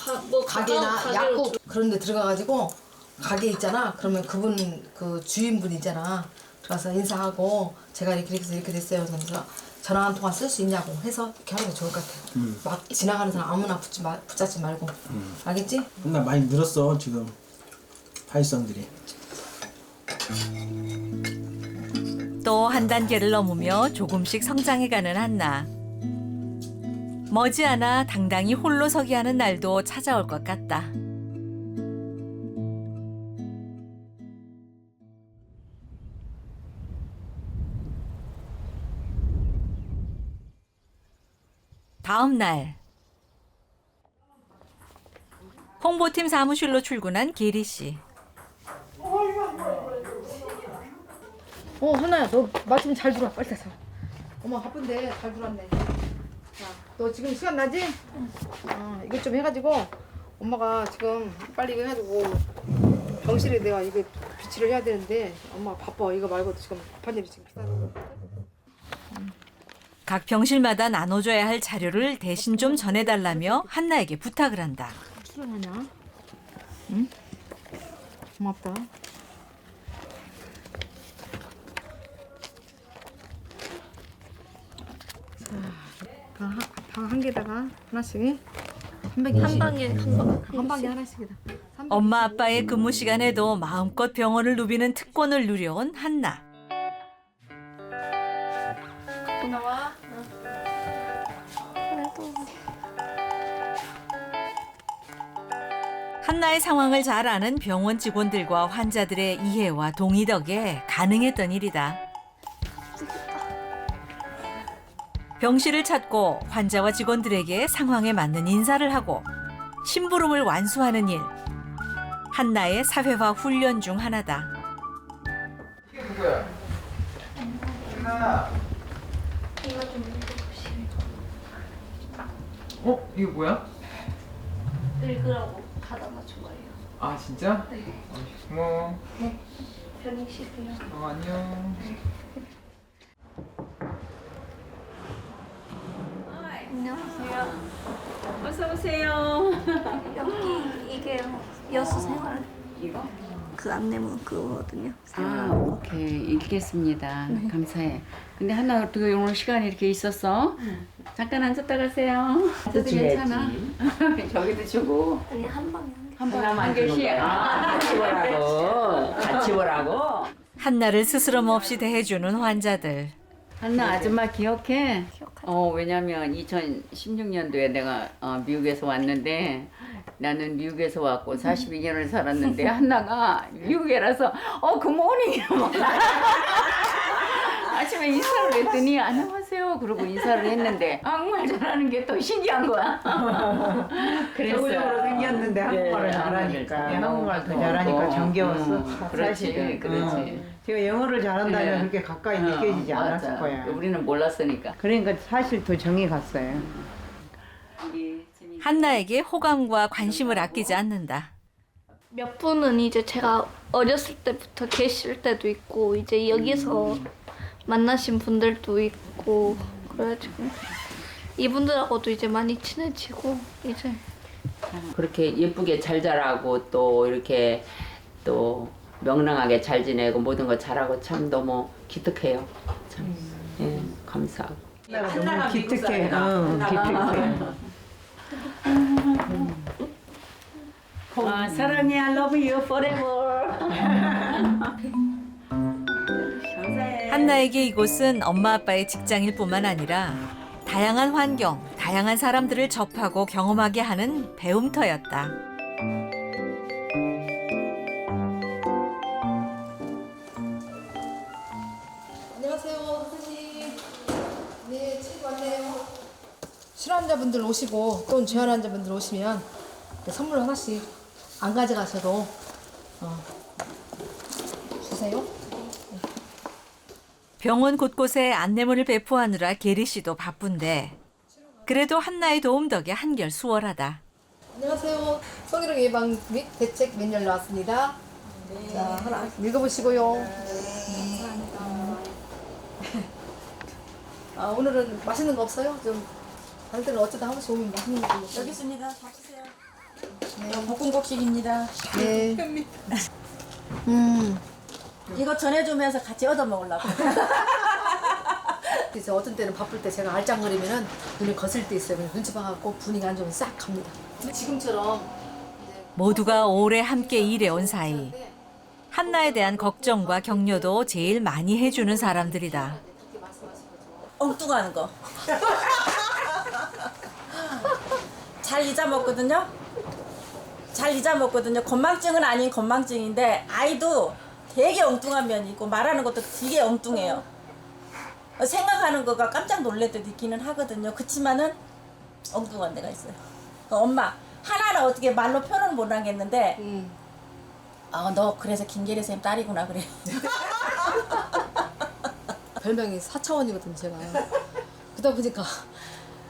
가게나 약국 그런 데 들어가가지고 가게 있잖아. 그러면 그분 그 주인분 있잖아. 들어가서 인사하고 제가 이렇게 해서 이렇게 됐어요. 그래서 전화 한 통화 쓸 수 있냐고 해서 이렇게 하는 게 좋을 것 같아요. 막 지나가는 사람 아무나 붙잡지 말고. 알겠지? 나 많이 늘었어 지금 파이성들이. 또 한 단계를 넘으며 조금씩 성장해가는 한나. 머지않아 당당히 홀로 서기 하는 날도 찾아올 것 같다. 다음 날 홍보팀 사무실로 출근한 계리 씨. 한나야, 너 마침 잘 들어와. 빨리 타서. 엄마 바쁜데 잘 들어왔네. 자, 너 지금 시간 나지? 이것 좀 해가지고 엄마가 지금 빨리 이거 해가지고 병실에 내가 이거 비치를 해야 되는데 엄마 바빠. 이거 말고도 지금 급한 일이 지금 비싸서. 각 병실마다 나눠줘야 할 자료를 대신 좀 전해달라며 한나에게 부탁을 한다. 출연하냐? 응? 고맙다. 방 한 개다가 하나씩 한 방에 하나씩이다. 엄마 아빠의 근무 시간에도 마음껏 병원을 누비는 특권을 누려온 한나. 나와. 한나의 상황을 잘 아는 병원 직원들과 환자들의 이해와 동의 덕에 가능했던 일이다. 병실을 찾고 환자와 직원들에게 상황에 맞는 인사를 하고 심부름을 완수하는 일. 한나의 사회화 훈련 중 하나다. 이게 누구야? 한나. 이거 좀 읽어보시면. 이게 뭐야? 읽으라고 가다 맞춘 거예요. 아 진짜? 네. 고마워. 네. 편히 쉬세요. 안녕. 안녕하세요. 어서 오세요. 여기 이게 여수생활 이거? 그 안내문 그거거든요. 오케이. 읽겠습니다. 감사해. 근데 한나 어떻게 오늘 시간이 이렇게 있었어? 잠깐 앉았다 가세요. 저도 괜찮아. 저기도 주고. 아니 한 방에 한 개씩. 같이 보라고. 같이 보라고. 한나를 스스럼 없이 대해주는 환자들. 한나 아줌마 기억해? 왜냐면 2016년도에 내가 미국에서 왔는데 나는 미국에서 왔고 42년을 살았는데 한나가 미국에라서 굿모닝 아침에 인사를 했더니 안녕하세요 그러고 인사를 했는데 한국말 잘하는 게 더 신기한 거야. 저쪽으로 생겼는데 한국말을 잘하니까 한국말 더 잘하니까 정겨웠어. 그렇지, 그렇지. 제가 영어를 잘한다면 그렇게 가까이 느껴지지 않았을 맞아. 거야. 우리는 몰랐으니까. 그러니까 사실 더 정이 갔어요. 한나에게 호감과 관심을 아끼지 않는다. 몇 분은 이제 제가 어렸을 때부터 계실 때도 있고 이제 여기서 만나신 분들도 있고 그래가지고 이분들하고도 이제 많이 친해지고 이제 그렇게 예쁘게 잘 자라고 또 이렇게 또 명랑하게 잘 지내고 모든 거 잘하고 참 너무 기특해요. 참 예, 감사하고. 너무 기특해. 기특해. 사랑해, I love you forever. 한나에게 이곳은 엄마 아빠의 직장일 뿐만 아니라 다양한 환경, 다양한 사람들을 접하고 경험하게 하는 배움터였다. 안녕하세요, 선생님. 네, 책 왔네요. 실환자분들 오시고 또 재활 환자분들 오시면 선물 하나씩 안 가져가셔도 주세요. 병원 곳곳에 안내문을 배포하느라 계리 씨도 바쁜데 그래도 한나의 도움 덕에 한결 수월하다. 안녕하세요. 성희롱 예방 및 대책 매뉴얼 나왔습니다. 자, 하나 읽어보시고요. 감사합니다. 오늘은 맛있는 거 없어요? 좀 다른 때는 어쩌다 한 번씩 오면 맛있는 거 먹어요. 여기 있습니다. 잡수세요. 네. 볶음국식입니다. 네. 이거 전해주면서 같이 얻어 먹으려고. 이제 어떤 때는 바쁠 때 제가 알짱거리면은 눈이 거슬 때 있어요. 그냥 눈치 봐갖고 분위기 안 좋으면 싹 갑니다. 근데 지금처럼 모두가 오래 함께 일해온 사이 한나에 대한 걱정과 격려도 제일 많이 해주는 사람들이다. 엉뚱한 거. 잘 잊어먹거든요. 잘 잊어먹거든요. 건망증은 아닌 건망증인데 아이도 되게 엉뚱한 면이 있고 말하는 것도 되게 엉뚱해요. 생각하는 거가 깜짝 놀랄 때도 있기는 하거든요. 그치만은 엉뚱한 데가 있어요. 엄마 하나는 어떻게 말로 표현을 못 하겠는데 너 그래서 김계리 선생님 딸이구나 그래. 별명이 4차원이거든요, 제가. 그러다 보니까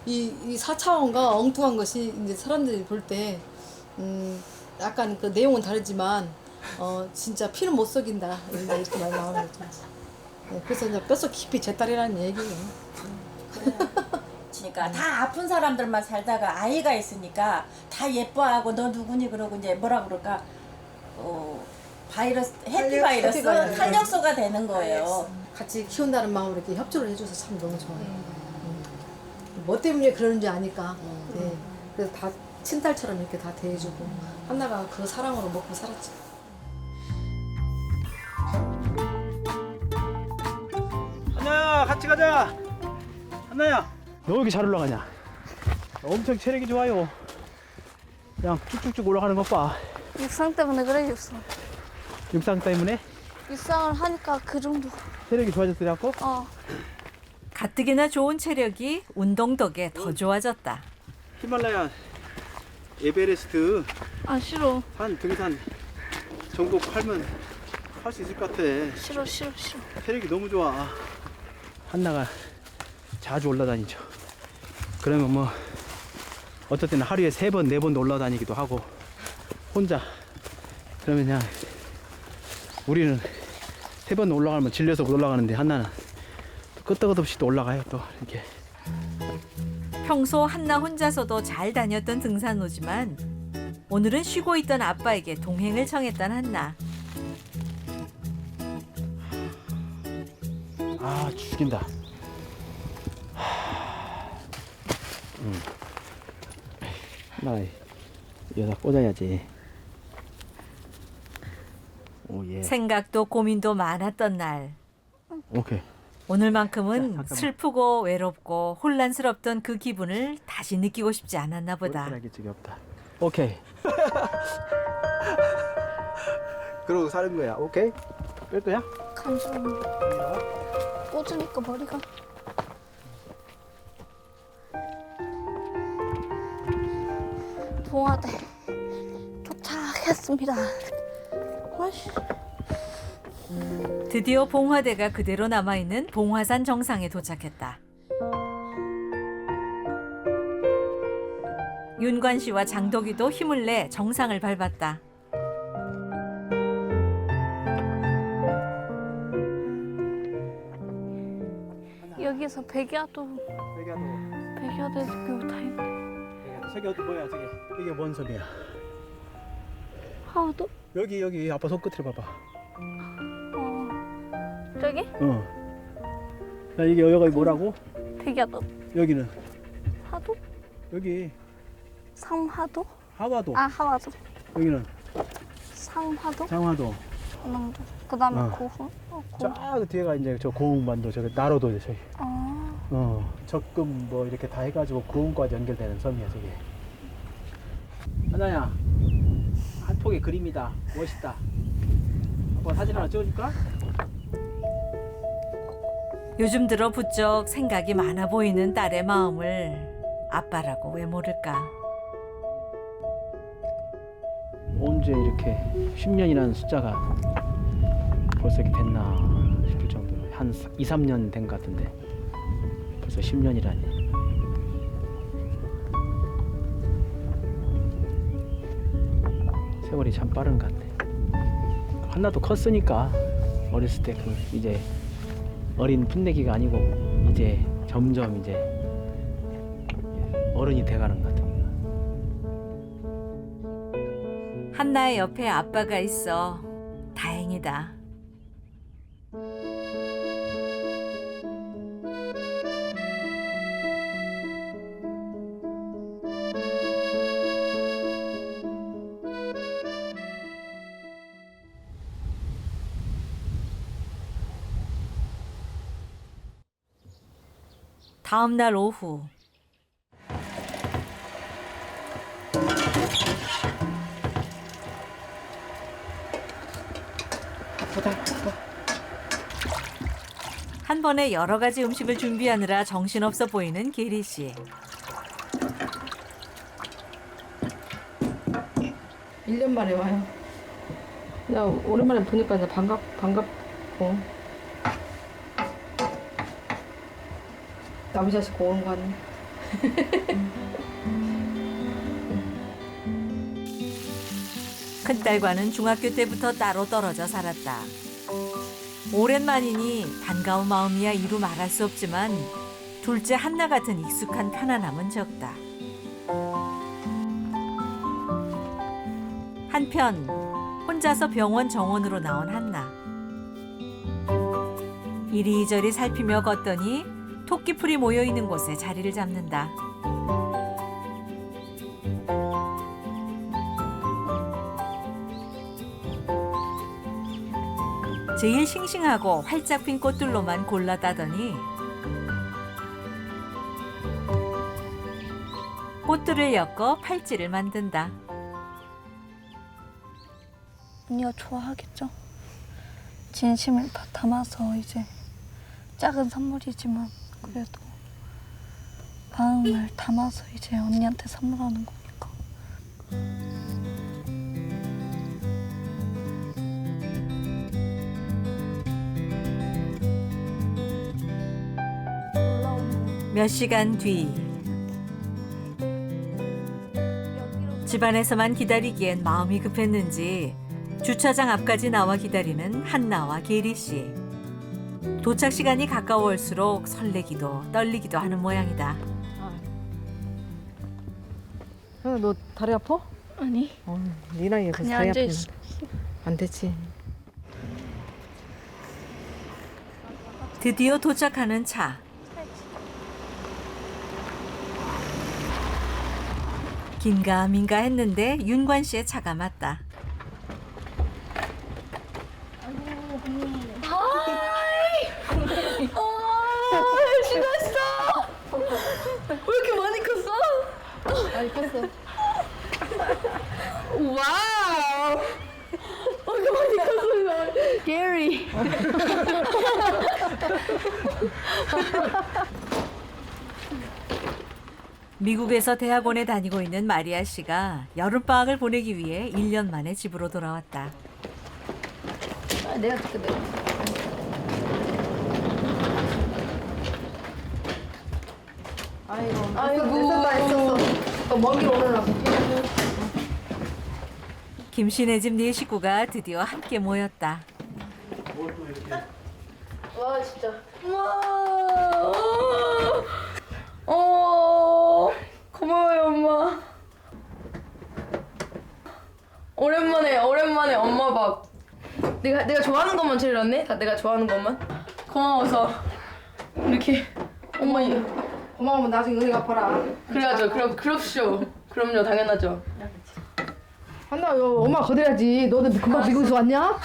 이 4차원과 엉뚱한 것이 이제 사람들이 볼 때 약간 그 내용은 다르지만 진짜 피는 못 속인다 이렇게 많이 나오는 거죠. 네, 그래서 이제 뼛속 깊이 제 딸이라는 얘기예요. 그러니까 다 아픈 사람들만 살다가 아이가 있으니까 다 예뻐하고 너 누구니 그러고 이제 뭐라 그럴까 바이러스 해피 바이러스 탄력소가 되는 거예요. 같이 키운다는 마음으로 이렇게 협조를 해줘서 참 너무 좋아요. 뭐 때문에 그러는지 아니까. 네. 그래서 다 친딸처럼 이렇게 다 대해주고 한나가 그 사랑으로 먹고 살았지. 한나야 같이 가자. 한나야 너 왜 이렇게 잘 올라가냐? 엄청 체력이 좋아요. 그냥 쭉쭉쭉 올라가는 것 봐. 육상 때문에 그래 육상. 육상 때문에? 육상을 하니까 그 정도. 체력이 좋아졌더라고? 가뜩이나 좋은 체력이 운동 덕에 더 좋아졌다. 히말라야 에베레스트 싫어. 산 등산 전국 팔면 할 수 있을 것 같아. 싫어. 체력이 너무 좋아. 한나가 자주 올라다니죠. 그러면 뭐 어떨 때는 하루에 3번, 4번도 올라다니기도 하고 혼자. 그러면 그냥 우리는 3번 올라가면 질려서 못 올라가는데 한나는 끄떡없이 또 올라가요. 또 이렇게. 평소 한나 혼자서도 잘 다녔던 등산로지만 오늘은 쉬고 있던 아빠에게 동행을 청했던 한나. 아 죽인다. 나 여기다 꽂아야지. 오 예. 생각도 고민도 많았던 날. 오케이. 오늘만큼은 슬프고 외롭고 혼란스럽던 그 기분을 다시 느끼고 싶지 않았나 보다. 적이 없다. 오케이. 그러고 사는 거야. 오케이. 뺄 거야? 감사합니다. 꽂으니까 머리가. 봉화대 도착했습니다. 아이씨. 드디어 봉화대가 그대로 남아있는 봉화산 정상에 도착했다. 윤관 씨와 장덕이도 힘을 내 정상을 밟았다. 여기서 백야도 대교 다 있네. 저기 어디 뭐야 저기 이게 뭔 섬이야? 하와도? 여기 아빠 손끝을 봐봐. 저기? 야 이게 여기가 뭐라고? 백야도. 여기는 하도? 여기 상하도? 하와도. 아 하와도. 여기는 상화도? 상화도. 남도. 그다음에 어. 고흥. 저 뒤에가 이제 저 고흥반도 저기 나로도 저기. 아. 적금 뭐 이렇게 다 해가지고 고흥까지 연결되는 섬이야 저기. 하나야 한 폭의 그림이다. 멋있다. 아빠 사진 하나 찍어줄까? 요즘 들어 부쩍 생각이 많아 보이는 딸의 마음을 아빠라고 왜 모를까. 언제 이렇게 10년이라는 숫자가 벌써 이렇게 됐나 싶을 정도로 한 2, 3년 된 것 같은데 벌써 10년이라니. 세월이 참 빠른 것 같아. 한나도 컸으니까 어렸을 때 그 이제 어린 풋내기가 아니고 이제 점점 이제 어른이 돼가는 것 같아. 한나의 옆에 아빠가 있어 다행이다. 다음 날 오후 한 번에 여러 가지 음식을 준비하느라 정신없어 보이는 계리 씨. 1년 만에 와요. 야, 오랜만에 보니까 이제 반갑고. 남자 씻고 오는 거 같네. 큰딸과는 중학교 때부터 따로 떨어져 살았다. 오랜만이니 반가운 마음이야 이루 말할 수 없지만 둘째 한나 같은 익숙한 편안함은 적다. 한편 혼자서 병원 정원으로 나온 한나. 이리저리 살피며 걷더니 토끼풀이 모여있는 곳에 자리를 잡는다. 제일 싱싱하고 활짝 핀 꽃들로만 골라 따더니 꽃들을 엮어 팔찌를 만든다. 언니가 좋아하겠죠? 진심을 다 담아서 이제 작은 선물이지만 그래도 마음을 담아서 이제 언니한테 선물하는 거니까. 몇 시간 뒤 집안에서만 기다리기엔 마음이 급했는지 주차장 앞까지 나와 기다리는 한나와 계리 씨. 도착 시간이 가까워올수록 설레기도 떨리기도 하는 모양이다. 형, 너 다리 아파? 아니. 네 나이에 그래서 그냥 다리 아프면 앉아있어. 안 되지. 드디어 도착하는 차. 긴가민가 했는데 윤관 씨의 차가 맞다. 신났어. 왜 이렇게 많이 컸어? 많이 컸어. 와우. 왜 이렇게 많이 컸어? 게리. 미국에서 대학원에 다니고 있는 마리아 씨가 여름방학을 보내기 위해 1년 만에 집으로 돌아왔다. 내가 그때 아이고 애썼어. 먼길 오느라고. 김씨네 집 네 식구가 드디어 함께 모였다. 와 진짜. 고마워요 엄마. 오랜만에 엄마 밥. 내가 좋아하는 것만 차려놨네. 다 내가 좋아하는 것만. 고마워서 이렇게 엄마 고마우면 나중에 은혜 갚아라. 그래야죠. 그럽시오. 그럼요 당연하죠. 한나 엄마 거들야지. 너도 금방 미국에서 왔냐?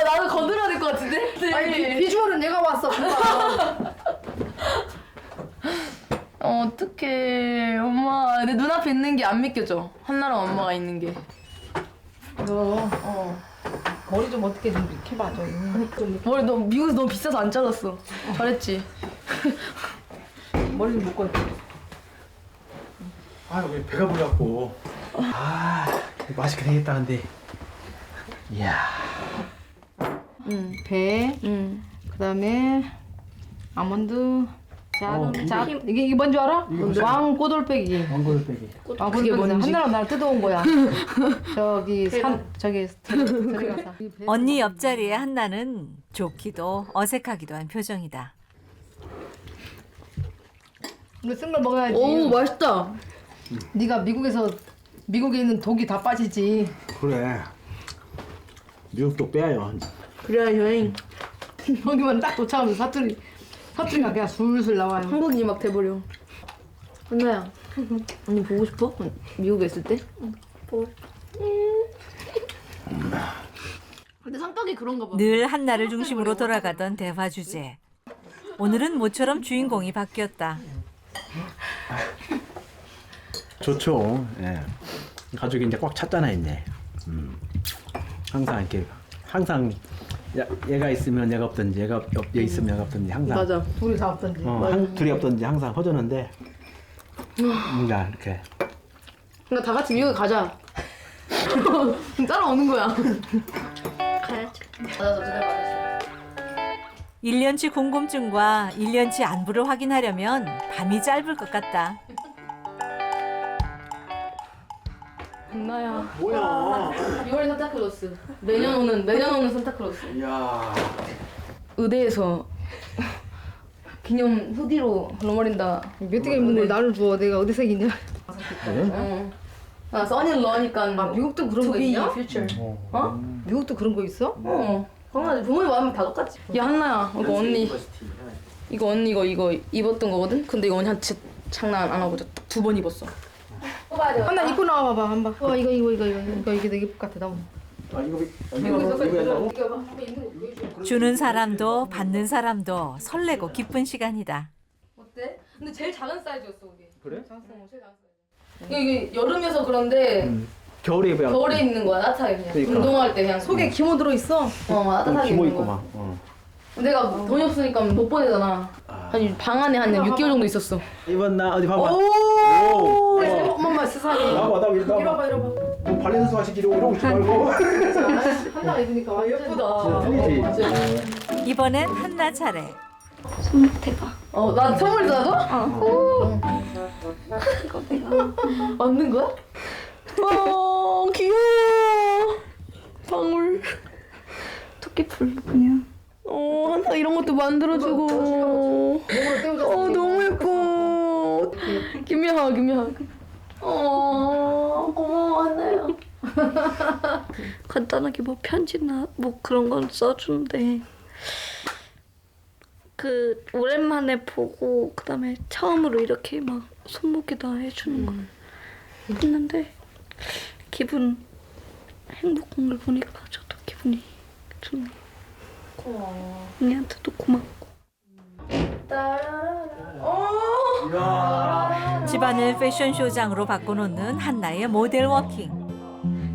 나도 거들어야 될 것 같은데. 네. 아니 비주얼은 내가 왔어. 금방. 어떡해 엄마 내 눈앞에 있는 게 안 믿겨져. 한나랑 엄마가 있는 게. 너 머리 좀 어떻게 좀 이렇게 해봐 좀. 머리 너 미국에서 너무 비싸서 안 잘랐어. 잘했지. 머리 좀 묶어. 아, 왜 배가 불러갖고. 아, 맛있게 생겼다는데. 이야. 배. 그다음에 아몬드. 자, 이게 뭔 줄 알아? 왕 꼬돌빼기. 왕골빼기. 왕 꼬돌빼기. 한나랑 나랑 뜯어온 거야. 저기 저기 들어가서. 언니 옆자리에 한나는 좋기도 어색하기도 한 표정이다. 이거 쓴 걸 먹어야지. 오 맛있다. 네가 미국에 있는 독이 다 빠지지. 그래. 미국도 빼요. 그래야 여행. 여기만 딱 도착하면 사투리가 그냥 술술 나와요. 한국인이 막 돼버려. 한나야, 언니 보고 싶어? 미국에 있을 때? 보고 싶어. 근데 성격이 그런가 봐. 늘 한나를 중심으로 돌아가던 대화 주제. 오늘은 모처럼 주인공이 바뀌었다. 좋죠. 예. 가족이 이제 꽉 찼잖아, 이제. 항상 이렇게, 항상 얘가 있으면 얘가 없든지, 얘가 얘 있으면 얘가 없든지, 항상. 맞아. 둘이 다 없던지. 둘이 없든지 항상 허전한데, 뭔가 이렇게. 그러니까 다 같이 미국에 가자. 따라오는 거야. 가야지. 맞았어. 1년치 궁금증과 1년치 안부를 확인하려면 밤이 짧을 것 같다. 한나야. 뭐야? 6월 산타클로스. 매년 오는 산타클로스. 이야. 의대에서 기념 후디로 넣어버린다. 몇 개가 있는 걸 나를 줘. 내가 어디 색이냐? 응. 나 써니를 넣으니까. 미국도 그런 거 있냐? 퓨처. 어? 미국도 그런 거 있어? 어. 당연하지. 부모님 마음이 다 똑같지. 야 한나야, 이거 언니. 이거 언니 이거 입었던 거거든. 근데 이거 언니 한테 장난 안 하고 딱 2번 입었어. 한나 입고 나와봐봐 한번. 이거 이게 되게 예쁠 것 같아 나. 주는 사람도 받는 사람도 설레고 기쁜 시간이다. 어때? 근데 제일 작은 사이즈였어 이게. 그래? 제일 작은 사이즈. 이게 여름이어서 그런데 겨울에 입어야 겨울에 입는 거야 따뜻하게 그냥. 그러니까. 운동할 때 그냥 속에 기모 들어 있어. 따뜻하게 기모 입는 입고 거야. 막. 내가 돈이 없으니까 못 보내잖아. 한 방 안에 한 6개월 정도 있었어. 입었나? 어디 봐봐. 오. 엄마 세상에. 나봐. 이러봐. 뭐 발렌스 마시기 이러고 있지 말고. 한나가 입으니까 완전 예쁘다. 틀리지. 이번엔 한나 차례. 손목대가. 나 선물 사줘? 이거 내가. 맞는 거야? 귀여워. 방울. 토끼풀 그냥. 한나 이런 것도 만들어주고. 너무 예뻐. 김미하. 고마워 한나야. 간단하게 뭐 편지나 뭐 그런 건 써주는데 그 오랜만에 보고 그다음에 처음으로 이렇게 막 손목에다 해주는 거 했는데 행복한 걸 보니까 저도 기분이 좋네요. 언니한테도 고맙고. 집안을 패션쇼장으로 바꿔놓는 한나의 모델 워킹.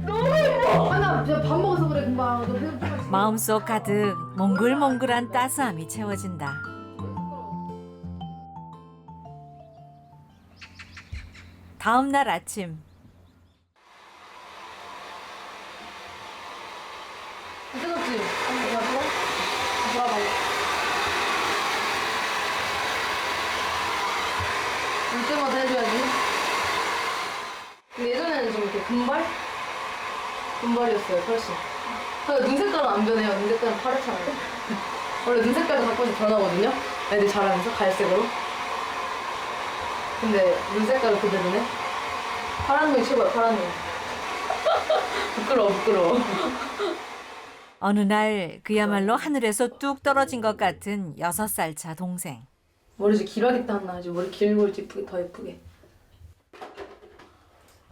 너무 예뻐. 한나 밥 먹어서 그래 금방. 너 배고프지? 마음속 가득 몽글몽글한 따스함이 채워진다. 다음 날 아침. 뜨겁지? 돌아봐. 올 때마다 해줘야지. 근데 예전에는 좀 이렇게 금발이었어요, 훨씬. 근데 눈 색깔은 안 변해요. 눈 색깔은 파랗잖아요. 원래 눈 색깔도 가끔씩 변하거든요. 애들 자라면서 갈색으로. 근데 눈 색깔은 그대로네. 파란 눈이 최고야, 파란 눈. 부끄러워. 어느 날 그야말로 하늘에서 뚝 떨어진 것 같은 6살 차 동생. 머리 좀 길어야겠다 한나. 아주 머리 길고 이쁘게 더 예쁘게.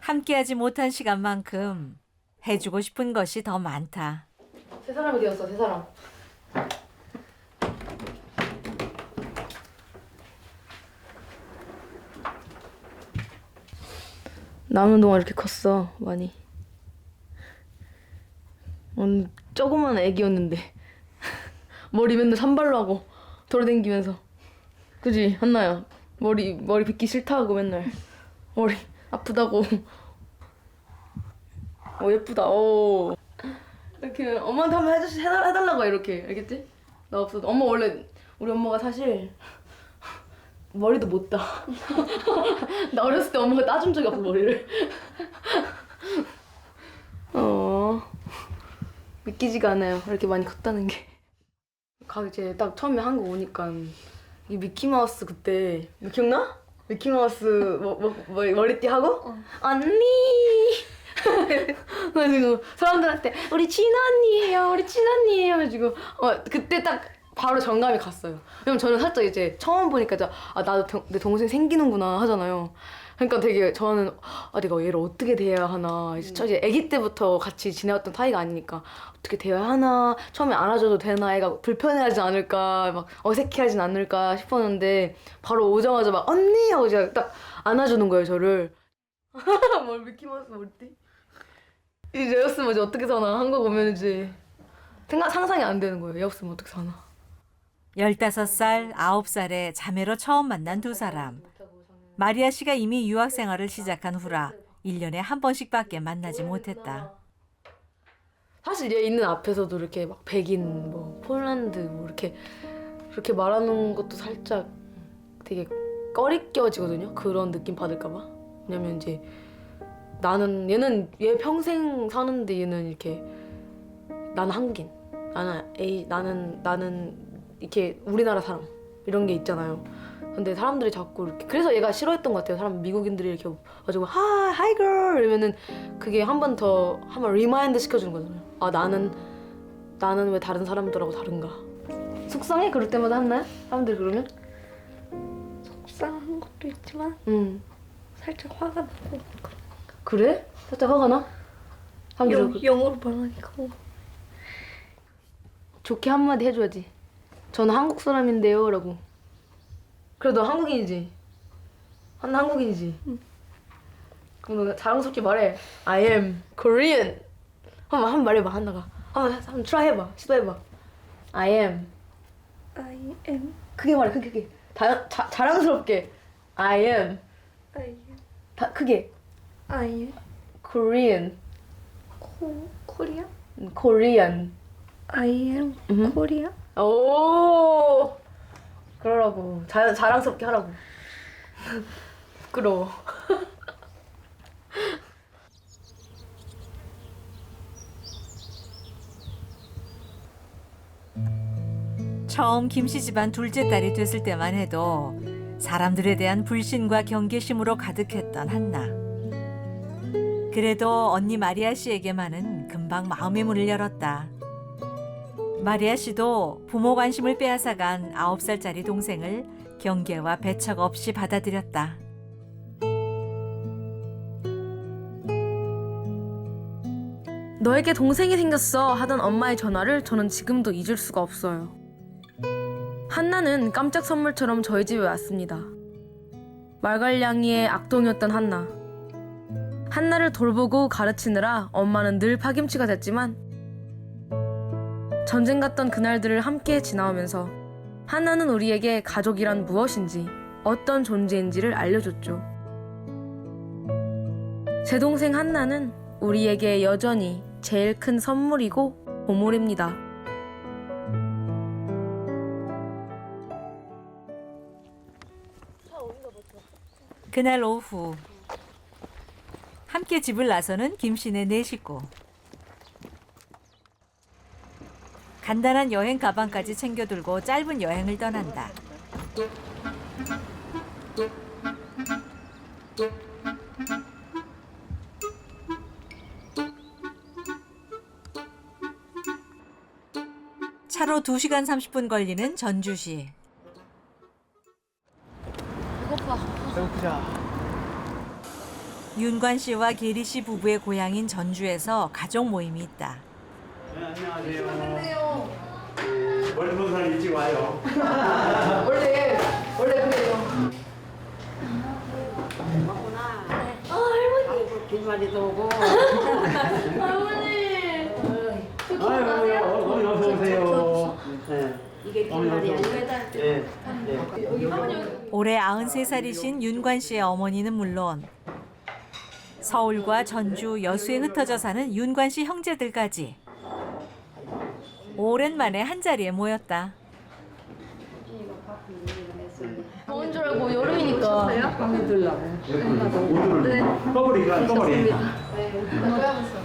함께하지 못한 시간만큼 해주고 싶은 것이 더 많다. 세 사람이 되었어, 세 사람. 남은 동안 이렇게 컸어, 많이. 조그만 애기였는데 머리 맨날 산발로 하고 돌아다니면서. 그지, 한나야? 머리 빗기 싫다 하고 맨날 머리 아프다고. 예쁘다. 이렇게 엄마한테 한번 해달라고 해, 이렇게. 알겠지? 나 없어도. 엄마 원래 우리 엄마가 사실 머리도 못 따. 나 어렸을 때 엄마가 따준 적이 없어, 머리를. 믿기지가 않아요, 이렇게 많이 컸다는 게. 이제 딱 처음에 한국 오니까 이 미키마우스 그때 기억나? 미키마우스 머리띠 하고? 언니! 그래가지고 사람들한테 우리 친언니예요 해가지고 그때 딱 바로 정감이 갔어요. 왜냐면 저는 살짝 이제 처음 보니까 나도 내 동생 생기는구나 하잖아요. 그러니까 되게 저는 내가 얘를 어떻게 대해야 하나, 이제 아기 때부터 같이 지내왔던 사이가 아니니까 어떻게 대해야 하나, 처음에 안아줘도 되나, 애가 불편해하지 않을까, 막 어색해하진 않을까 싶었는데 바로 오자마자 막 언니 하고 제가 딱 안아주는 거예요, 저를. 뭘 미키마우스 머리띠? 이제 얘였으면 이제 어떻게 사나, 한국 오면 이제 상상이 안 되는 거예요. 얘 없으면 어떻게 사나. 15살, 9살의 자매로 처음 만난 두 사람. 마리아 씨가 이미 유학 생활을 시작한 후라 1년에 한 번씩밖에 만나지 못했다. 사실 얘 있는 앞에서도 이렇게 막 백인, 폴란드 이렇게 말하는 것도 살짝 되게 꺼리껴지거든요. 그런 느낌 받을까 봐. 왜냐면 이제 얘 평생 사는데 얘는 이렇게 나는 한국인, 나는 이렇게 우리나라 사람 이런 게 있잖아요. 근데 사람들이 자꾸 이렇게, 그래서 얘가 싫어했던 것 같아요. 미국인들이 이렇게 와가지고 hi girl 이러면은 그게 한번 리마인드 시켜주는 거잖아요. 나는 왜 다른 사람들하고 다른가. 속상해? 그럴 때마다 한나요? 사람들이 그러면? 속상한 것도 있지만 살짝 화가 나고. 그래? 살짝 화가 나? 영어로 말하니까 좋게 한마디 해줘야지. 저는 한국 사람인데요 라고. 그래, 너 한국인이지? 한나 한국인이지? 그럼 너 자랑스럽게 말해. I am Korean. 한번 말해봐, 한나가. 한번 try 해봐, 시도해봐. I am. 크게 말해, 크게. 자랑스럽게. I am. 크게. I am. Korean. 코리아? Korean. I am 코리아? 오, 그러라고. 자랑스럽게 하라고. 부끄러워. 처음 김씨 집안 둘째 딸이 됐을 때만 해도 사람들에 대한 불신과 경계심으로 가득했던 한나. 그래도 언니 마리아 씨에게만은 금방 마음의 문을 열었다. 마리아 씨도 부모 관심을 빼앗아간 9살짜리 동생을 경계와 배척 없이 받아들였다. 너에게 동생이 생겼어 하던 엄마의 전화를 저는 지금도 잊을 수가 없어요. 한나는 깜짝 선물처럼 저희 집에 왔습니다. 말괄량이의 악동이었던 한나. 한나를 돌보고 가르치느라 엄마는 늘 파김치가 됐지만 전쟁 같던 그날들을 함께 지나오면서 한나는 우리에게 가족이란 무엇인지, 어떤 존재인지를 알려줬죠. 제 동생 한나는 우리에게 여전히 제일 큰 선물이고 보물입니다. 그날 오후 함께 집을 나서는 김씨네 네 식구. 간단한 여행 가방까지 챙겨 들고 짧은 여행을 떠난다. 차로 2시간 30분 걸리는 전주시. 배고파. 배고프자. 윤관 씨와 계리 씨 부부의 고향인 전주에서 가족 모임이 있다. 네, 안녕하세요. 멀리 본 사람 일찍 와요. 원래 그래요. 할머니. 빈말이도 오고. 아유, 어머니 어서 오세요. 네. 이게 빈말이 아니라. 네. 올해 93살이신 윤관 씨의 어머니는 물론 서울과 전주, 여수에 흩어져 사는 윤관 씨 형제들까지 오랜만에 한자리에 모였다. 더운 줄 알고 여름이니까. 방에 들라고. 꺼버리가 꺼버리.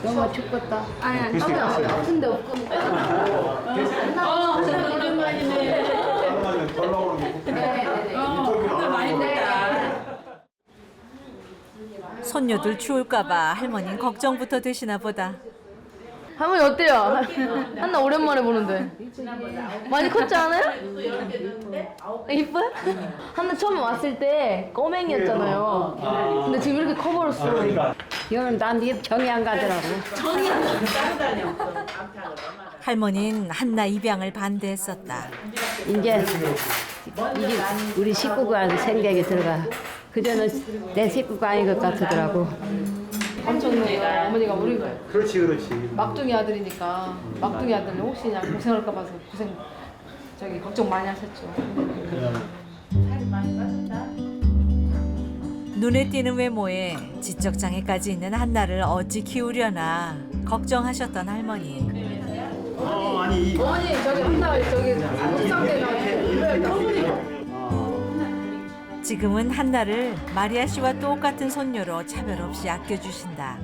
너무 춥겠다. 아니, 아픈데 없고. 오랜만이네. 손녀들 추울까봐 할머니는 걱정부터 되시나 보다. 할머니 어때요? 한나 오랜만에 보는데. 많이 컸지 않아요? 이뻐요? 한나 처음에 왔을 때 꼬맹이였잖아요. 근데 지금 이렇게 커버렸어. 이건 난네 정이 안 가더라고. 할머니는 한나 입양을 반대했었다. 이제 이게 우리 식구가 생각이 들어가. 그전은 내 식구가 아닌 것 같더라고. 엄청 어머니가 우리 그렇지. 막둥이 아들이니까 막둥이 아들은 혹시 그냥 고생할까 봐서 걱정 많이 하셨죠. 눈에 띄는 외모에 지적장애까지 있는 한나를 어찌 키우려나 걱정하셨던 할머니. 아니. 어머니 저기 한나 저기 옥상 때문에 지금은 한나를 마리아 씨와 똑같은 손녀로 차별 없이 아껴주신다.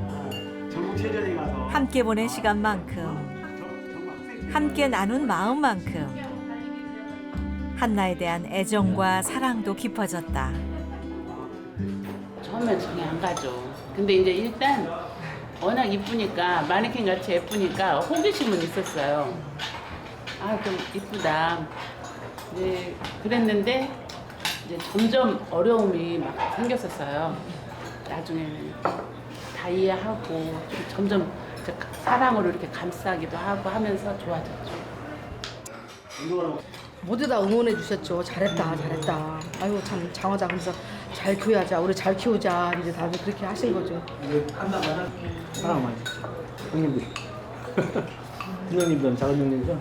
전국체전에 가서 함께 보낸 시간만큼, 함께 나눈 마음만큼 한나에 대한 애정과 사랑도 깊어졌다. 처음엔 정이 안 가죠. 근데 이제 일단 워낙 이쁘니까, 마네킹 같이 예쁘니까 호기심은 있었어요. 아, 좀 이쁘다. 네, 그랬는데 이제 점점 어려움이 막 생겼었어요. 나중에는 다 이해하고 좀 점점 이제 사랑으로 이렇게 감싸기도 하고 하면서 좋아졌죠. 모두 다 응원해 주셨죠. 잘했다. 아이고 참 장하자. 그래서 잘 키워야자. 우리 잘 키우자. 이제 다들 그렇게 하신 거죠. 한나만 사랑 많이 형님들. 형님들은 작은 형님들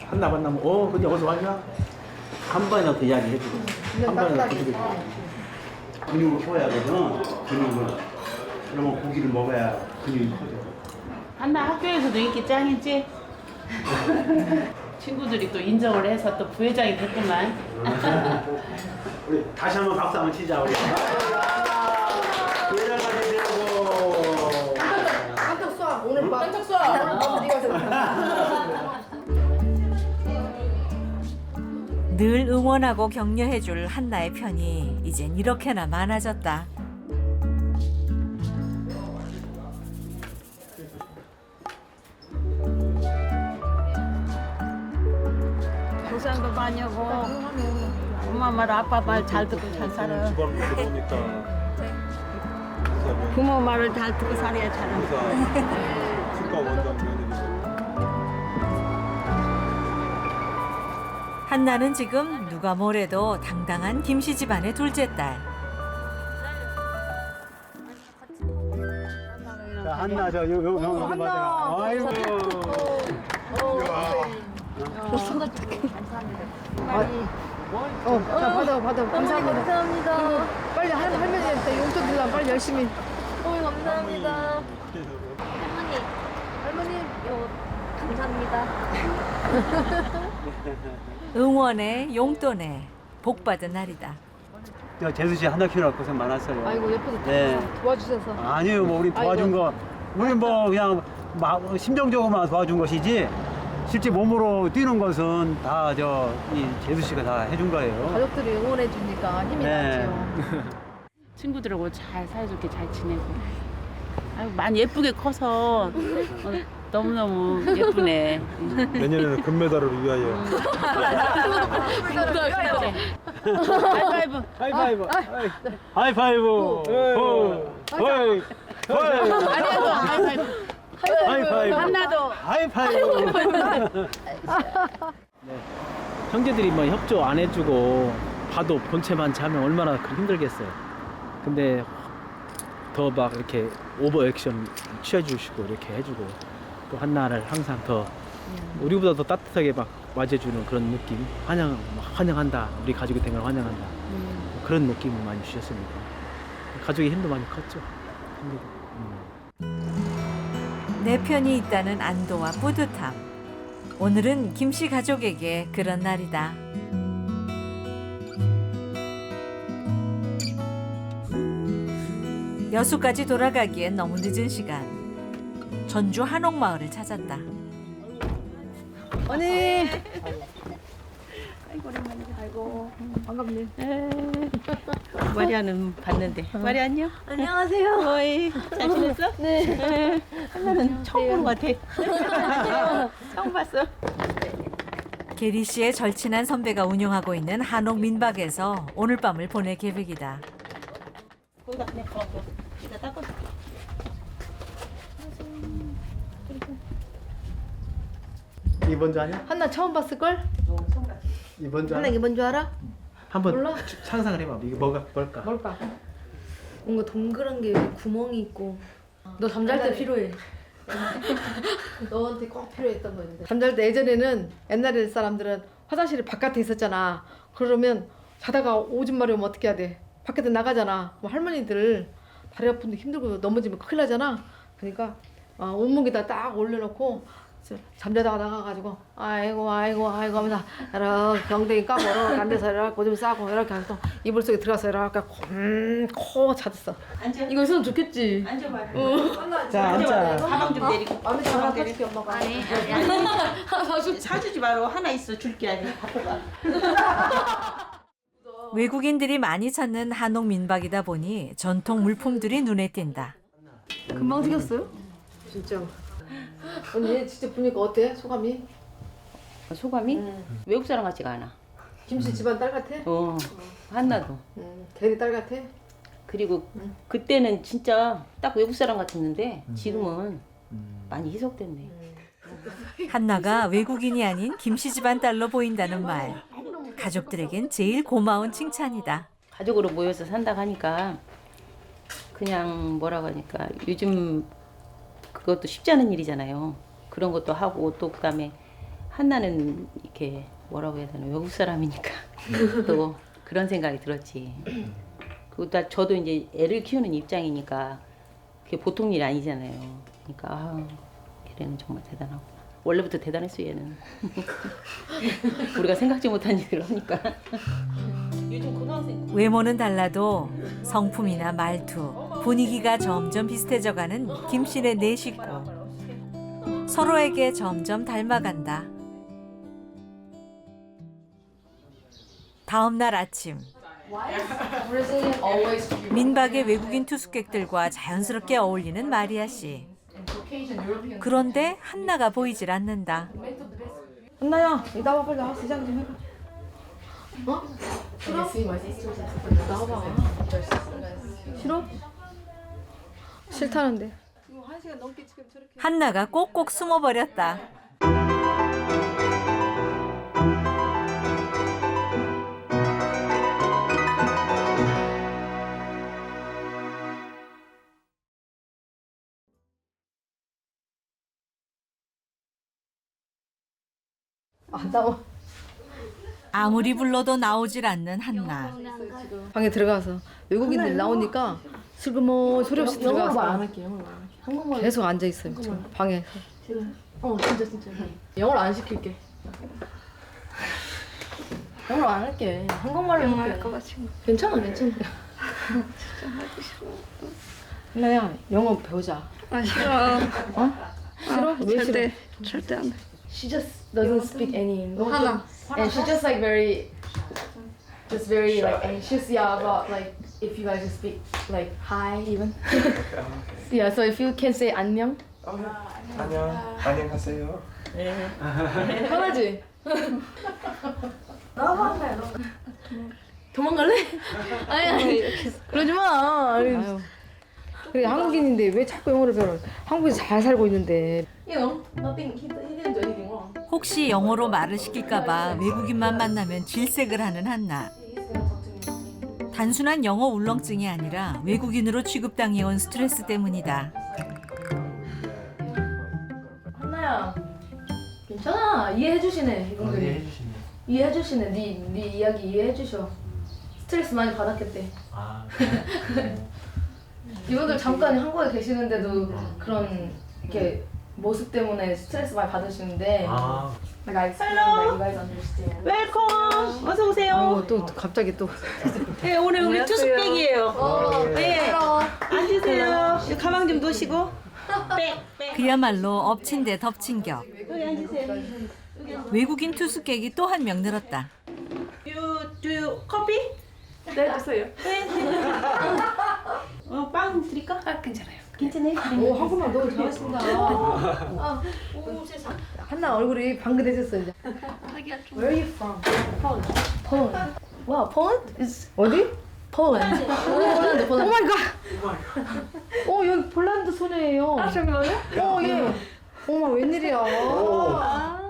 한나 만나면 근데 어디서 왔냐? 한 번이라도 그 이야기 해주고 한 번이라도 해주고 근육을 키워야 되거든. 근육을. 그러면 고기를 먹어야 근육이 커져. 한나 학교에서도 인기 짱이지? 친구들이 또 인정을 해서 또 부회장이 됐구만. 우리 다시 한번 박수 한번 치자 우리. 부회장까지 되고. 깜짝 쏴. 오늘 밤. 깜짝 쏴. 늘 응원하고 격려해줄 한나의 편이 이젠 이렇게나 많아졌다. 고생도 많이 하고 엄마 말 아빠 말 잘 듣고 잘 살아. 부모 말을 잘 듣고 살아야 잘. 한나는 지금 누가 뭐래도 당당한 김씨 집안의 둘째 딸. 자, 한나 저 요 맞아. 아이고. 받아. 감사합니다. 감사합니다. 빨리 할머니한테 용돈 드리려면 빨리 열심히. 어머니 감사합니다. 할머니 요 감사합니다. 응원에 용돈에 복받은 날이다. 재수 씨 한달 키우느라 고생 많았어요. 아이고 옆에서 네. 도와주셔서. 아니요, 뭐 우리 도와준 아이고. 거, 우리 뭐 그냥 심정적으로만 도와준 것이지 실제 몸으로 뛰는 것은 다 이 재수 씨가 다 해준 거예요. 가족들이 응원해 주니까 힘이 나죠. 친구들하고 잘 사이좋게 잘 지내고. 아유, 많이 예쁘게 커서 너무너무 예쁘네. 내년에는 금메달을 위하여. 하이파이브. 하이파이브. 하이파이브. 하이파이브. 한나도. 하이파이브. 형제들이 뭐 협조 안 해주고 봐도 본체만 자면 얼마나 힘들겠어요. 근데 더 막 이렇게 오버 액션 취해주시고 이렇게 해주고 또 한나를 항상 더 우리보다 더 따뜻하게 막 맞이해주는 그런 느낌, 환영한다, 우리 가족이 된 걸 환영한다, 그런 느낌을 많이 주셨습니다. 가족의 힘도 많이 컸죠. 내 편이 있다는 안도와 뿌듯함. 오늘은 김씨 가족에게 그런 날이다. 여수까지 돌아가기엔 너무 늦은 시간. 전주 한옥마을을 찾았다. 언니. 아이고 오랜만이다. 아이고 반갑네. 마리아는 봤는데. 마리아 안녕. 안녕하세요. 어이 잘 지냈어? 네. 한나는 처음 보는 것 같아. 처음 봤어. 게리 씨의 절친한 선배가 운영하고 있는 한옥 민박에서 오늘 밤을 보낼 계획이다. 거기다 그냥 이따 닦아. 이번 주 아니야? 한나 처음 봤을 걸? 이번 주 한나 이게 뭔 줄 알아? 한번 몰라? 상상을 해봐. 이게 뭘까? 뭘까? 뭔가 동그란 게 구멍이 있고. 너 잠잘 때 필요해. 너한테 꼭 필요했던 건데. 잠잘 때 예전에는 옛날에 사람들은 화장실이 바깥에 있었잖아. 그러면 자다가 오줌 마려우면 어떻게 해야 돼? 밖에 나가잖아. 뭐 할머니들 다리 아픈데 힘들고 넘어지면 큰일 나잖아. 그러니까 온몸에다 딱 올려놓고 잠자다가 나가가지고 아이고 하면서 이렇게 경댕이 까고 이렇게 앉아서 이렇게 오줌 싸고 이렇게 해서 이불 속에 들어가서 이렇게 코 잤어. 앉아. 이거 있으면 좋겠지. 앉아봐. 자, 앉아. 가방 좀 내리고. 마음에 가방 사줄게 엄마가. 아니. 사주지 마로 하나 있어 줄게 아니 갖고 가. 외국인들이 많이 찾는 한옥 민박이다 보니 전통 물품들이 눈에 띈다. 금방 생겼어요? 진짜. 언니 진짜 보니까 어때? 소감이? 소감이? 외국 사람 같지가 않아. 김씨 집안 딸 같아? 한나도. 걔리 딸 같아? 그리고 그때는 진짜 딱 외국 사람 같았는데 지금은 많이 희석됐네. 한나가 외국인이 아닌 김씨 집안 딸로 보인다는 말. 가족들에겐 제일 고마운 칭찬이다. 가족으로 모여서 산다 하니까 그냥 뭐라고 하니까 요즘 그것도 쉽지 않은 일이잖아요. 그런 것도 하고 또 그다음에 한나는 이렇게 뭐라고 해야 되나 외국 사람이니까 또 그런 생각이 들었지. 그리고 저도 이제 애를 키우는 입장이니까 그게 보통 일이 아니잖아요. 그러니까 얘는 정말 대단하고. 원래부터 대단했어 얘는. 우리가 생각지 못한 일을 하니까. 요즘 고등학생 외모는 달라도 성품이나 말투, 분위기가 점점 비슷해져가는 김씨네 네 식구. 서로에게 점점 닮아간다. 다음 날 아침. 민박의 외국인 투숙객들과 자연스럽게 어울리는 마리아 씨. 그런데 한나가 보이질 않는다. 한나야, 이따 와 빨리 나와서 시작 좀 해봐. 어? 싫어? 나와봐. 싫어? 싫다는데. 이거 1시간 넘게 지금 저렇게. 한나가 꼭꼭 숨어버렸다. 안 나와. 아무리 불러도 나오질 않는 한나. 방에 들어가서 외국인들 나오니까 슬그머 소리 없이 영어로 말 안 들어가서 할게요. 영어로 말 안 할게. 한국말 계속 앉아 있어요. 방에. 진짜. 영어로 안 시킬게. 영어로 안 할게. 한국말로 할게. 괜찮아. 한나야 영어 배우자. 아 싫어. 어? 싫어? 왜 싫어? 절대 안 돼. She just doesn't speak any English. 하나. And she just like very like anxious. Yeah, about like if you guys just speak like hi even. Yeah, so if you can say 안녕. 안녕하세요. 편하지? 도망갈래? 아니 그러지 마. 아유. 그래 한국인인데 왜 자꾸 영어를 배워? 한국에서 잘 살고 있는데. You know, nothing. He didn't do anything wrong. 혹시 영어로 말을 시킬까봐 외국인만 만나면 질색을 하는 한나. 단순한 영어 울렁증이 아니라 외국인으로 취급당해온 스트레스 때문이다. 한나야, 괜찮아. 이해해주시네 이분들이. 이해해주시네. 네 이야기 이해해주셔. 스트레스 많이 받았겠대. 이분들 잠깐 한국에 계시는데도 그런 이렇게 모습 때문에 스트레스 많이 받으시는데. Like I explained that you guys understand. 웰컴. 어서 오세요. 아이고 또 갑자기 또. 네, 오늘 우리 투숙백이에요. 네. 앉으세요. 이 가방 좀 놓으시고. 백. 그야말로 엎친 데 덮친 격. 여기 앉으세요. 외국인 투숙객이 또 한 명 늘었다. Do you 커피? 네, 주세요. 빵 드릴까? 괜찮아요. 괜찮아요. 오 한국말 너무 잘하신다. 오 세상. 한나 얼굴이 방긋해졌어 이제. Where are you from? Poland. Wow, Poland is 어디? Poland. 폴란드. 오 마이 갓. 여기 폴란드 소녀예요. 정말요? 예. 어머 웬일이야.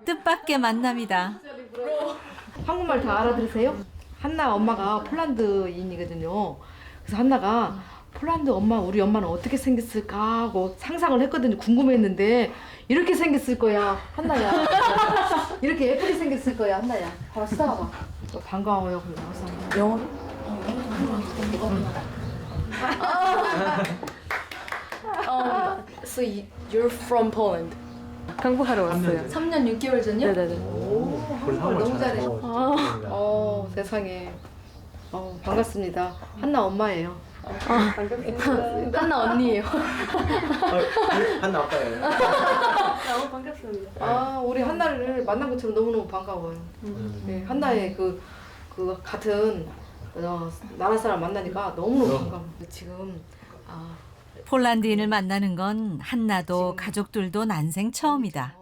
뜻밖의 만남이다. 한국말 다 알아들으세요? 한나 엄마가 폴란드인이거든요. 그래서 한나가 폴란드 우리 엄마는 어떻게 생겼을까 하고 상상을 했거든요. 궁금했는데 이렇게 생겼을 거야, 한나야. 이렇게 예쁘게 생겼을 거야, 한나야. 봐봐, 써봐. 반가워요, 그래 나와서. 영어로? So you're from Poland? 한국하러 왔어요. 3년 6개월 전요? 네네네. 한국말 너무 잘해. 세상에. 반갑습니다. 한나 엄마예요. 반갑습니다. 한나 언니예요. 한나 아빠예요. 너무 반갑습니다. 우리 한나를 만난 것처럼 너무너무 반가워요. 네, 한나의 그 같은 나라 사람 만나니까 너무너무 반가워. 지금 폴란드인을 만나는 건 한나도 가족들도 난생 처음이다.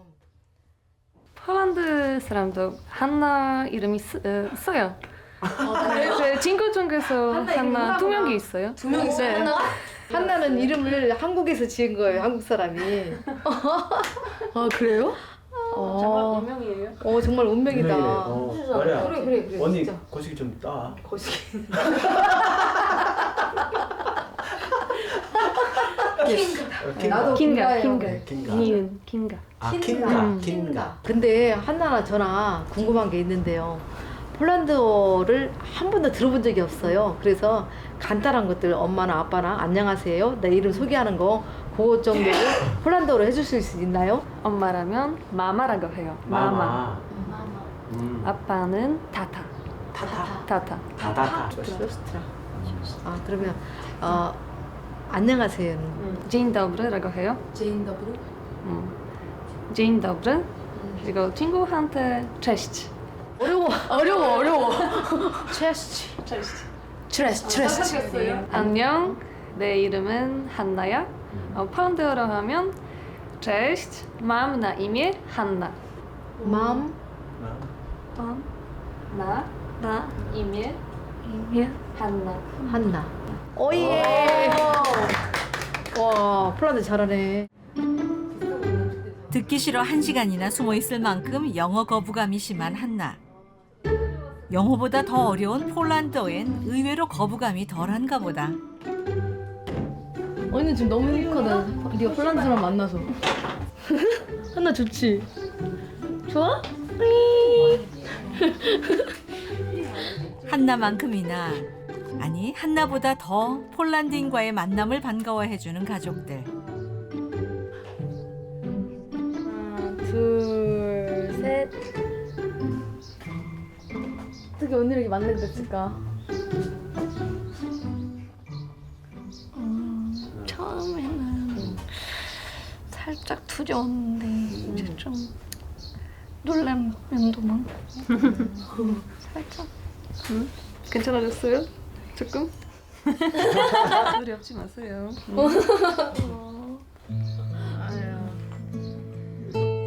폴란드 사람도 한나 이름이 써요. 제 친구 중에서 한나 2명이 있어요. 2명 있어요? 네. 한나는 이름을 한국에서 지은 거예요, 한국 사람이. 그래요? 정말 운명이에요. 정말 운명이다. 말이야. 그래. 언니 진짜. 거시기 좀 따. 거시기. 나도 긴가예요. 니은 긴가. 긴가. 근데 한나나 저나 궁금한 게 있는데요. 폴란드어를 한 번도 들어본 적이 없어요. 그래서 간단한 것들 엄마나 아빠나 안녕하세요, 내 이름 소개하는 거 그거 정도를 폴란드어로 해주실 수 있나요? 엄마라면 마마라고 해요. 마마. 아빠는 타타. 타타. 그러면 안녕하세요는 Dzień dobry라고 해요. Dzień dobry. Dzień dobry. 그리고 친구한테 cześć. 어려워. 트레스트. 안녕. 내 이름은 한나야. 폴란드어로 하면 cześć. Mam na imię Hanna. 맘. 나 imię Hanna. 한나. 오예. 와 폴란드 잘하네. 듣기 싫어 1시간이나 숨어 있을 만큼 영어 거부감이 심한 한나. 영어보다 더 어려운 폴란드어엔 의외로 거부감이 덜한가 보다. 언니 지금 너무 행복하다. 네가 폴란드 사람 만나서. 한나 좋지? 좋아? 한나만큼이나, 아니 한나보다 더 폴란드인과의 만남을 반가워해주는 가족들. 하나, 둘, 셋. 어떻게 오늘 이렇게 만나게 됐을까? 처음에는 살짝 두려웠는데 이제 좀 놀란 면도 많고 살짝 괜찮아졌어요? 조금? 두렵지 마세요.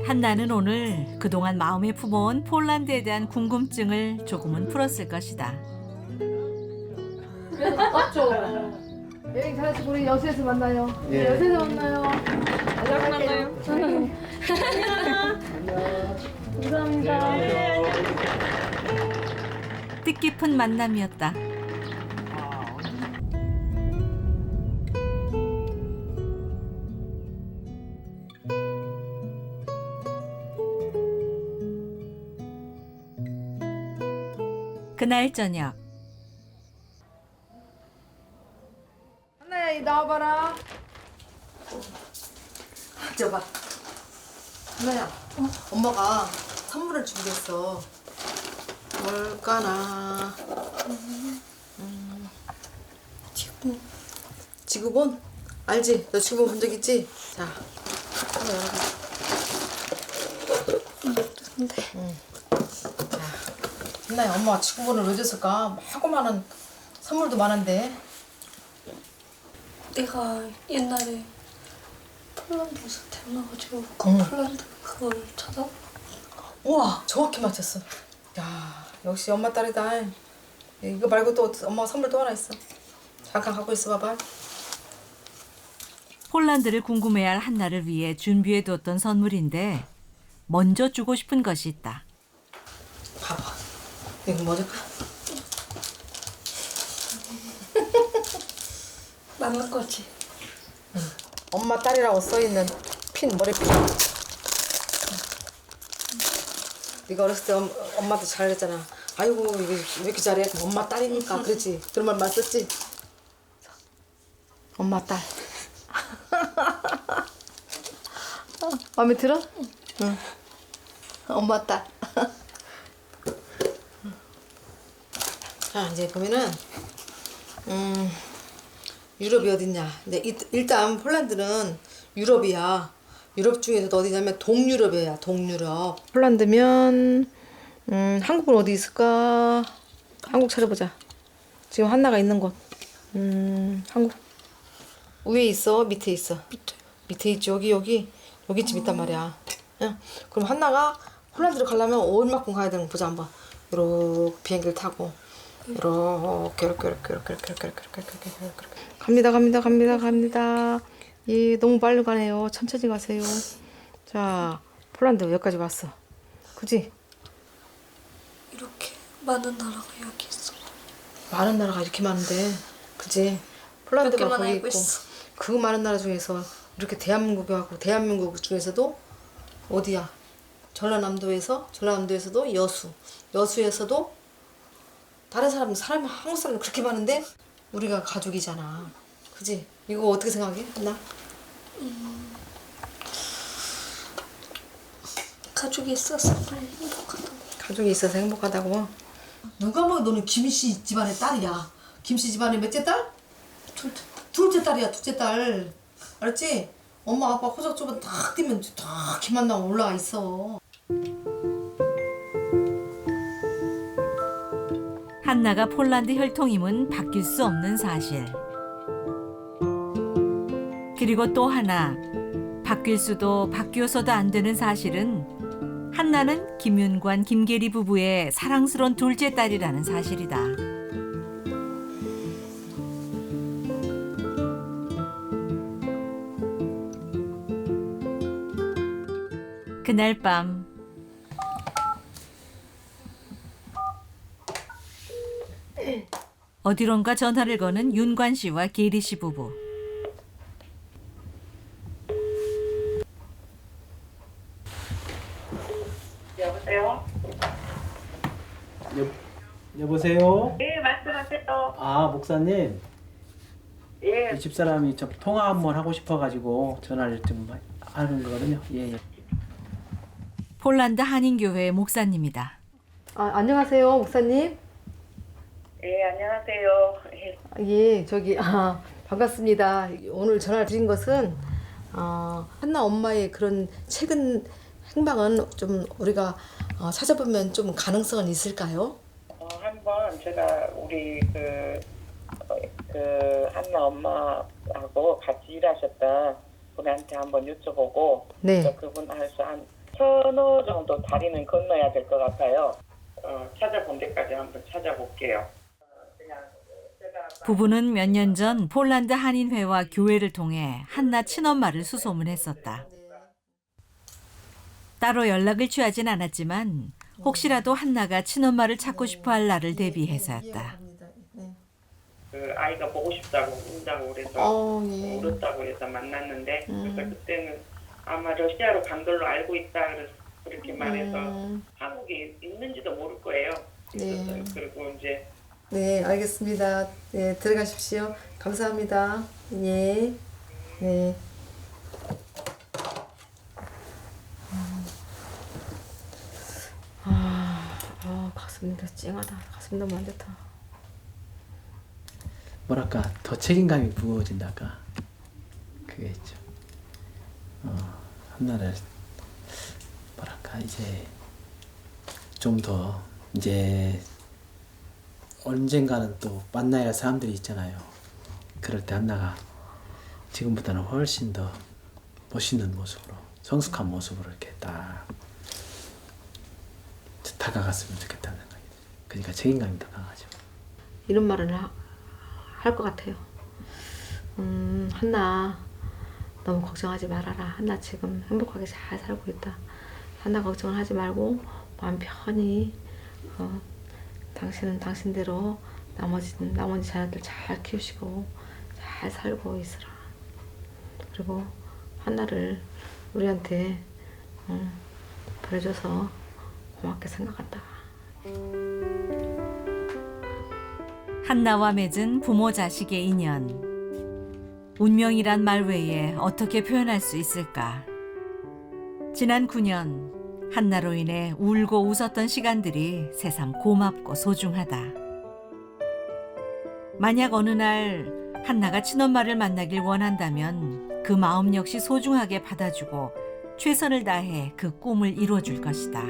한나는 오늘 그동안 마음에 품어온 폴란드에 대한 궁금증을 조금은 풀었을 것이다. 맞죠? 여행 잘하시고 우리 여수에서 만나요. 예. 여수에서 만나요. 만나요. 감사합니다. 뜻깊은 만남이었다. 그날 저녁. 한나야, 이 나와봐라. 저봐. 한나야, 엄마가 선물을 준비했어. 뭘까나. 지구본? 알지? 너 지구본 본 적 있지? 자, 한번 열어봐. 자, 한나야, 엄마가 지구본을 왜 줬을까? 하고만한 선물도 많은데. 내가 옛날에 폴란드에서 태어나가지고 그 응. 폴란드 그걸 찾아. 우와, 정확히 맞췄어. 야, 역시 엄마 딸이다. 이거 말고 또 엄마가 선물 또 하나 있어. 잠깐 갖고 있어 봐봐. 폴란드를 궁금해할 한나를 위해 준비해두었던 선물인데 먼저 주고 싶은 것이 있다. 봐봐. 이거 뭐랄까? 맞는 거지. 응. 엄마 딸이라고 써있는 핀, 머리핀. 네가 어렸을 때 엄마도 잘했잖아. 아이고 이게 왜 이렇게 잘해? 엄마 딸이니까 그렇지. 그런 말만 썼지? 엄마 딸. 마음에 들어? 응. 엄마 딸. 자 이제 보면은 유럽이 어딨냐. 근데 일단 폴란드는 유럽이야. 유럽 중에서도 어디냐면 동유럽이야. 동유럽. 폴란드면 한국은 어디 있을까? 한국 찾아보자. 지금 한나가 있는 곳. 한국. 위에 있어? 밑에 있어? 밑에 있지. 여기쯤 있단 말이야. 응. 그럼 한나가 폴란드로 가려면 얼마큼 가야 되는 거 보자 한번. 요렇게 비행기를 타고 이렇게 갑니다. 예, 너무 빨리 가네요. 천천히 가세요. 자, 폴란드 여기까지 왔어. 그지? 이렇게 많은 나라가 여기 있어. 많은 나라가 이렇게 많은데, 그지? 폴란드가 몇 개만 거기 알고 있고, 있어. 그 많은 나라 중에서 이렇게 대한민국하고 대한민국 중에서도 어디야? 전라남도에서도 여수에서도 다른 사람이 한국 사람이 그렇게 많은데 우리가 가족이잖아. 그지? 이거 어떻게 생각해? 나? 가족이 있어서 그래 행복하다. 가족이 있어서 행복하다고? 누가 뭐 너는 김씨 집안의 딸이야. 김씨 집안의 몇째 딸? 둘째 딸이야. 둘째 딸. 알았지? 엄마 아빠 호적조번 딱 뛰면 딱 김만 나면 올라가 있어. 한나가 폴란드 혈통임은 바뀔 수 없는 사실. 그리고 또 하나, 바뀔 수도 바뀌어서도 안 되는 사실은 한나는 김윤관, 김계리 부부의 사랑스러운 둘째 딸이라는 사실이다. 그날 밤 어디론가 전화를 거는 윤관 씨와 계리 씨 부부. 여보세요? 여보세요? 여보세요? 네, 말씀하세요. 아, 목사님. 예. 이 집사람이 저 통화 한번 하고 싶어가지고 전화를 좀 하는 거거든요. 예, 예. 폴란드 한인교회 목사님이다. 안녕하세요, 목사님. 예, 안녕하세요. 예. 예, 반갑습니다. 오늘 전화 드린 것은 한나 엄마의 그런 최근 행방은 좀 우리가 찾아보면 좀 가능성은 있을까요? 한번 제가 우리 한나 엄마하고 같이 일하셨던 분한테 한번 여쭤보고 네. 그분한테 한 서너 정도 다리는 건너야 될 것 같아요. 찾아본 데까지 한번 찾아볼게요. 부부는 몇 년 전 폴란드 한인회와 교회를 통해 한나 친엄마를 수소문했었다. 따로 연락을 취하진 않았지만 혹시라도 한나가 친엄마를 찾고 싶어할 날을 대비해서였다. 그 아이가 보고 싶다고 운다고 그래서 예. 울었다고 해서 만났는데 그래서 그때는 아마 러시아로 간 걸로 알고 있다 그렇게 말해서 한국에 있는지도 모를 거예요. 네. 그리고 이제 네, 알겠습니다. 네, 들어가십시오. 감사합니다. 예. 네. 가슴이 더 찡하다. 가슴 너무 안 좋다. 뭐랄까 더 책임감이 무거워진달까. 그게 있죠. 한나를 뭐랄까 이제 좀 더 이제 언젠가는 또 만나야 할 사람들이 있잖아요. 그럴 때 한나가 지금보다는 훨씬 더 멋있는 모습으로, 성숙한 모습으로 이렇게 딱 다가갔으면 좋겠다는 생각이 들어요. 그러니까 책임감이 더 강하죠. 이런 말을 할 것 같아요. 한나 너무 걱정하지 말아라. 한나 지금 행복하게 잘 살고 있다. 한나 걱정을 하지 말고 마음 편히 당신은 당신대로 나머지 자녀들 잘 키우시고 잘 살고 있으라. 그리고 한나를 우리한테 보내줘서 고맙게 생각한다. 한나와 맺은 부모 자식의 인연. 운명이란 말 외에 어떻게 표현할 수 있을까? 지난 9년 한나로 인해 울고 웃었던 시간들이 새삼 고맙고 소중하다. 만약 어느 날 한나가 친엄마를 만나길 원한다면 그 마음 역시 소중하게 받아주고 최선을 다해 그 꿈을 이루어줄 것이다.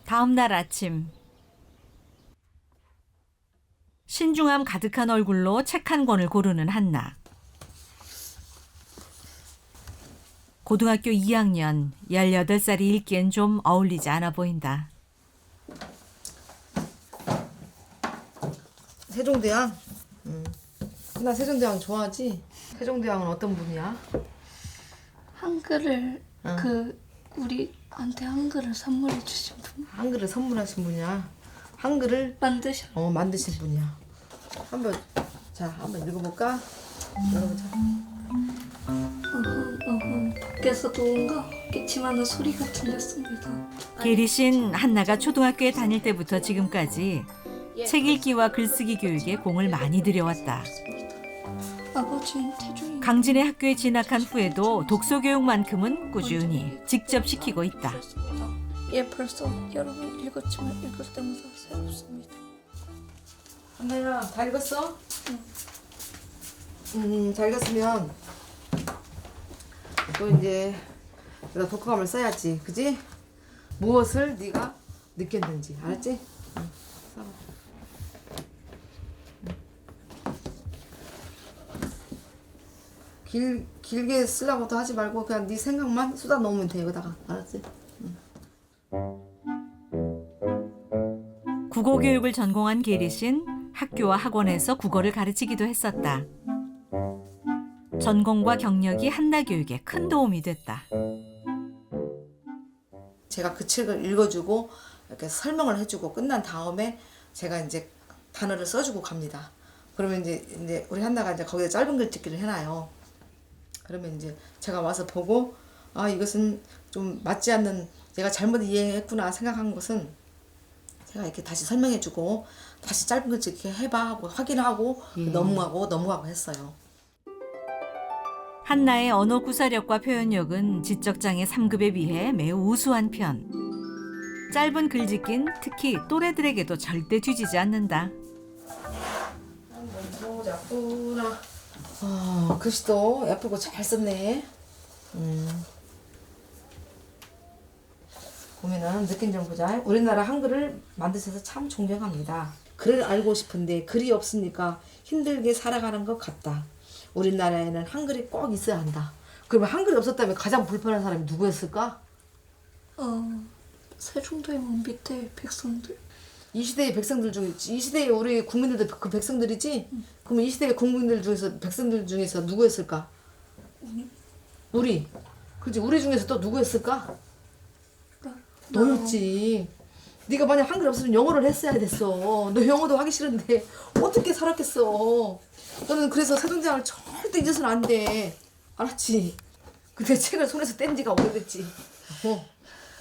다음 날 아침 신중함 가득한 얼굴로 책 한 권을 고르는 한나. 고등학교 2학년 18살이 읽기엔 좀 어울리지 않아 보인다. 세종대왕? 나 세종대왕 좋아하지? 세종대왕은 어떤 분이야? 한글을 우리한테 한글을 선물해 주신 분. 한글을 선물하신 분이야. 한글을 만드신 분이야. 한번 읽어볼까? 읽어보자. 밖에서 누군가 기침하는 소리가 들렸습니다. 게리신 한나가 초등학교에 다닐 때부터 지금까지 책 읽기와 글쓰기 교육에 공을 많이 들여왔다. 아버지는 태중이 강진의 학교에 진학한 후에도 독서 교육만큼은 꾸준히 직접 시키고 있다. 예, 벌써 여러분 읽었지만 읽을 때마다 새롭습니다. 한나야, 다 읽었어? 응. 잘 읽었으면 또 이제 내가 독후감을 써야지, 그지? 무엇을 네가 느꼈는지, 알았지? 응. 써. 길게 쓰려고도 하지 말고 그냥 네 생각만 쏟아 넣으면 돼, 여기다가. 알았지? 국어 교육을 전공한 게리신 학교와 학원에서 국어를 가르치기도 했었다. 전공과 경력이 한나 교육에 큰 도움이 됐다. 제가 그 책을 읽어주고 이렇게 설명을 해주고 끝난 다음에 제가 이제 단어를 써주고 갑니다. 그러면 이제 우리 한나가 이제 거기에 짧은 글짓기를 해놔요. 그러면 이제 제가 와서 보고 아 이것은 좀 맞지 않는 내가 잘못 이해했구나 생각한 것은 제가 이렇게 다시 설명해주고 다시 짧은 글짓기 해봐 하고 확인하고 넘어가고 했어요. 한나의 언어 구사력과 표현력은 지적장애 3급에 비해 매우 우수한 편. 짧은 글짓기는 특히 또래들에게도 절대 뒤지지 않는다. 보자꾸나. 글씨도 예쁘고 잘 썼네. 보면은 느낀 점 보자. 우리나라 한글을 만드셔서 참 존경합니다. 글을 알고 싶은데 글이 없으니까 힘들게 살아가는 것 같다. 우리나라에는 한글이 꼭 있어야 한다. 그러면 한글이 없었다면 가장 불편한 사람이 누구였을까? 세종대왕 밑에 백성들. 이 시대의 백성들 중에 이 시대의 우리 국민들도 그 백성들이지? 그러면 이 시대의 국민들 중에서 백성들 중에서 누구였을까? 우리. 그렇지. 우리 중에서 또 누구였을까? 너였지. 네가 만약 한글 없으면 영어를 했어야 됐어. 너 영어도 하기 싫은데 어떻게 살았겠어. 너는 그래서 세종대왕을 절대 잊어서는 안 돼. 알았지? 근데 책을 손에서 뗀 지가 오래됐지.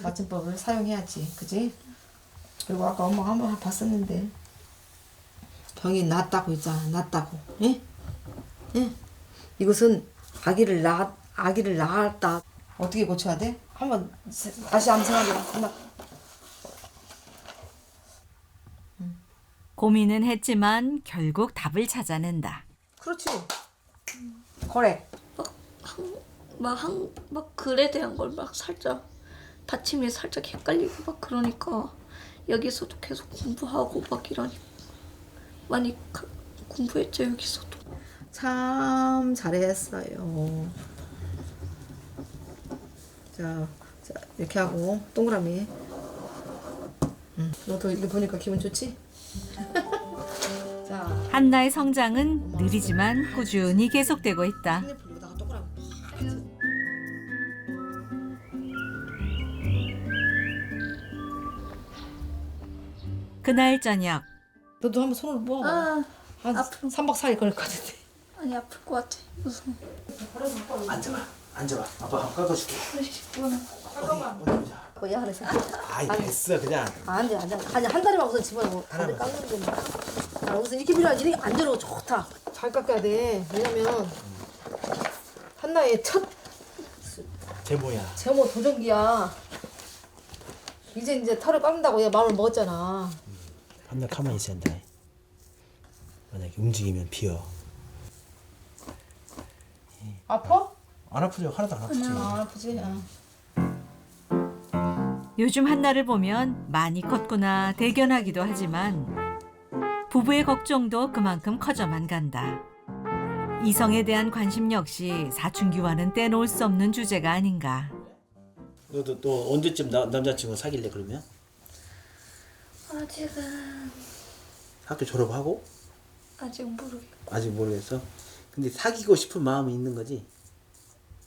맞춤법을 사용해야지. 그지? 그리고 아까 엄마가 한번 봤었는데 병이 낫다고 있잖아. 낫다고. 예? 예? 이것은 아기를 낳았다. 어떻게 고쳐야 돼? 한번 다시 한번 생각해봐. 고민은 했지만 결국 답을 찾아낸다. 그렇지. 그래. 막 글에 대한 걸 막 살짝 받침이 살짝 헷갈리고 막 그러니까 여기서도 계속 공부하고 막 이러니까 많이 공부했죠 여기서도. 참 잘했어요. 자 이렇게 하고 동그라미. 너도 이거 보니까 기분 좋지? 자. 한나의 성장은 느리지만 꾸준히 계속되고 있다. 그날 저녁. 너도 한번 손으로 모아봐. 한 3박 4일 걸릴 것 같은데. 아니 아플 것 같아. 무서워. 앉아봐. 아빠 한번 깎아줄게. 뭐야 하나 생각. 아이 됐어 그냥. 앉아. 아니 한 다리만 우선 집어넣고 다리 깎는 거는. 우선 이렇게 필요하지. 이렇게 앉으러 좋다. 잘 깎아야 돼. 왜냐면 한나의 첫 제모야. 제모 도전기야. 이제 털을 깎는다고 얘 마음을 먹었잖아. 한나 가만히 있어야 한다. 만약에 움직이면 비어. 아파? 안 아프죠? 하나도 안 아프지. 아프지. 요즘 한나를 보면 많이 컸구나 대견하기도 하지만 부부의 걱정도 그만큼 커져만 간다. 이성에 대한 관심 역시 사춘기와는 떼놓을 수 없는 주제가 아닌가. 너도 또 언제쯤 남자친구 사귈래 그러면? 아직은 학교 졸업하고? 아직 모르겠고. 아직 모르겠어? 근데 사귀고 싶은 마음이 있는 거지?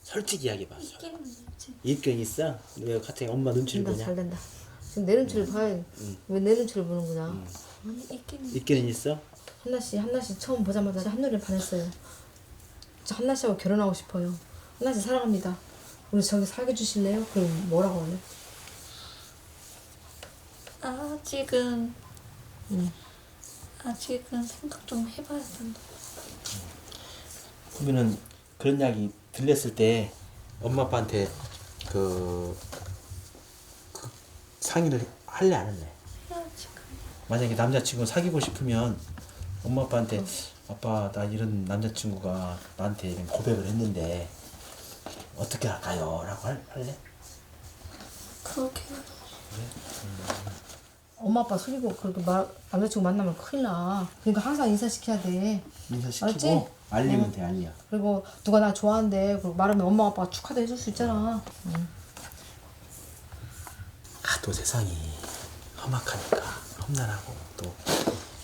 솔직히 이야기해봐. 있기는 있지. 있긴 있어? 왜 같은 엄마 눈치를 보냐? 잘 된다. 지금 내 눈치를 봐. 왜 내 눈치를 보는구나. 아니 있기는. 있기는 있어? 한나 씨 처음 보자마자 한눈에 반했어요. 저 한나 씨하고 결혼하고 싶어요. 한나 씨 사랑합니다. 우리 저기 사귀어 주실래요? 그럼 뭐라고 하래? 아직은 생각 좀 해봐야 된다. 그러면은 그런 이야기 들렸을 때 엄마 아빠한테 그 상의를 할래 안 할래? 해야지. 만약에 남자친구 사귀고 싶으면 엄마 아빠한테 아빠 나 이런 남자친구가 나한테 이런 고백을 했는데 어떻게 할까요? 라고 할래? 그렇게. 엄마 아빠 속이고 그렇게 남자친구 만나면 큰일 나. 그러니까 항상 인사시켜야 돼. 인사시키고 알았지? 알리면 돼 알려. 그리고 누가 나 좋아한대. 그리고 말하면 엄마 아빠가 축하도 해줄 수 있잖아. 또 세상이 험악하니까 험난하고 또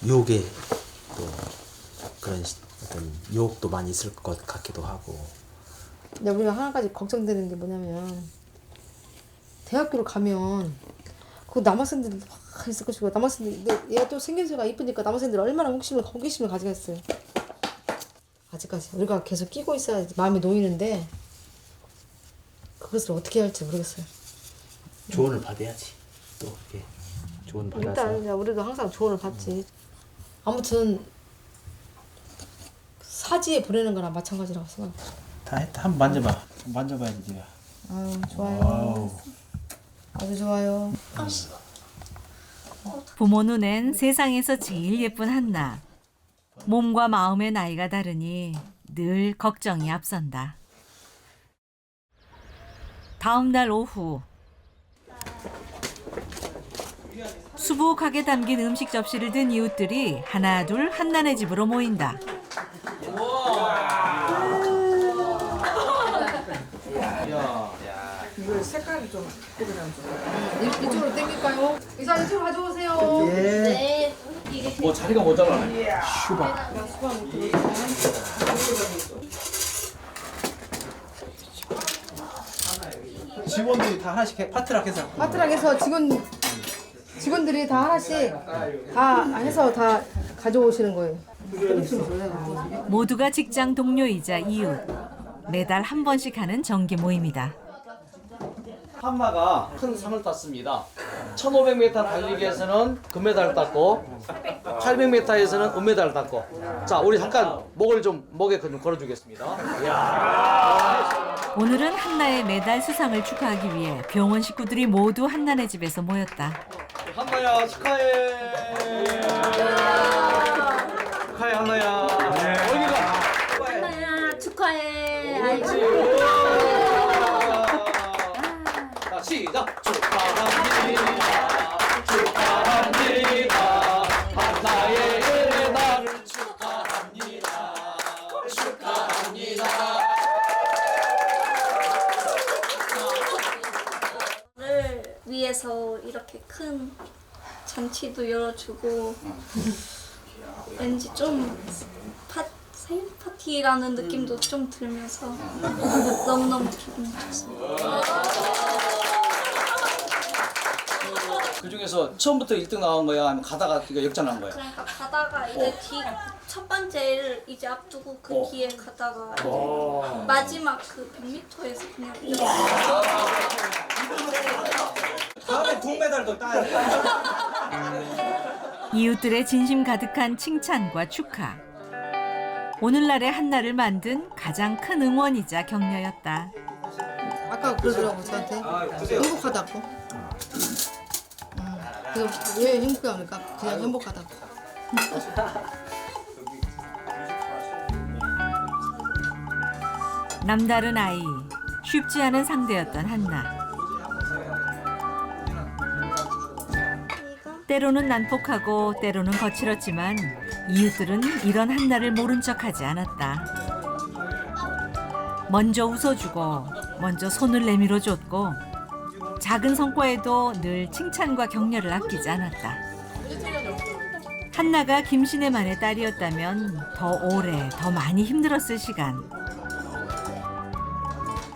유혹에 또 그런 어떤 유혹도 많이 있을 것 같기도 하고. 근데 우리가 하나까지 걱정되는 게 뭐냐면 대학교를 가면 그 그 남학생들이 막 있을 것이고 남학생들이 근데 얘가 또 생김새가 이쁘니까 남학생들이 얼마나 호기심을 가지겠어요. 아직까지 우리가 계속 끼고 있어야 마음이 놓이는데 그것을 어떻게 해야 할지 모르겠어요. 조언을 받아야지. 또 이렇게 조언 받아서. 일단 이제 우리도 항상 조언을 받지. 아무튼 사지에 보내는 거랑 마찬가지라고 생각해. 다 했다. 한번 만져봐. 만져봐야지 네가. 좋아요. 와우. 아주 좋아요. 부모 눈엔 세상에서 제일 예쁜 한나. 몸과 마음의 나이가 다르니 늘 걱정이 앞선다. 다음 날 오후 수북하게 담긴 음식 접시를 든 이웃들이 하나둘 한나네 집으로 모인다. 이거 색깔이 좀 이쪽으로 당길까요? 이사 이쪽으로 가져오세요. 예. 뭐 자리가 모자라네. 슈박. 직원들이 다 하나씩 파트락 해서. 파트락 해서 직원들이 다 하나씩 다 해서 다 가져오시는 거예요. 모두가 직장 동료이자 이웃. 매달 한 번씩 하는 정기 모임이다. 한나가 큰 상을 땄습니다. 1500m 달리기에서는 금메달을 땄고 800m에서는 은메달을 땄고 자 우리 잠깐 목에 좀 걸어주겠습니다. 이야. 오늘은 한나의 메달 수상을 축하하기 위해 병원 식구들이 모두 한나네 집에서 모였다. 한나야 축하해. 축하해 한나야. 한나야 축하해. 아이고. 자 시작. 축하합니다. 축하합니다. 한나의 은메달을 축하합니다. 축하합니다. 를 위해서 이렇게 큰 잔치도 열어주고 왠지 좀 생일 파티라는 느낌도 좀 들면서 너무너무 기분이 좋습니다. 그 중에서 처음부터 1등 나온 거야? 아니면 가다가 역전한 거야? 그러니까 가다가 이제 첫 번째를 이제 앞두고 그 뒤에 가다가 이제 마지막 그 100m에서 그냥 다음에 동메달도 따야 돼. 이웃들의 진심 가득한 칭찬과 축하. 오늘날의 한나를 만든 가장 큰 응원이자 격려였다. 아까 그러더라고 저한테 행복하다고. 그래서 왜 행복해 합니까? 그냥 행복하다고. 남다른 아이, 쉽지 않은 상대였던 한나. 때로는 난폭하고 때로는 거칠었지만 이웃들은 이런 한나를 모른 척하지 않았다. 먼저 웃어주고 먼저 손을 내밀어 줬고 작은 성과에도 늘 칭찬과 격려를 아끼지 않았다. 한나가 김신혜만의 딸이었다면 더 오래 더 많이 힘들었을 시간.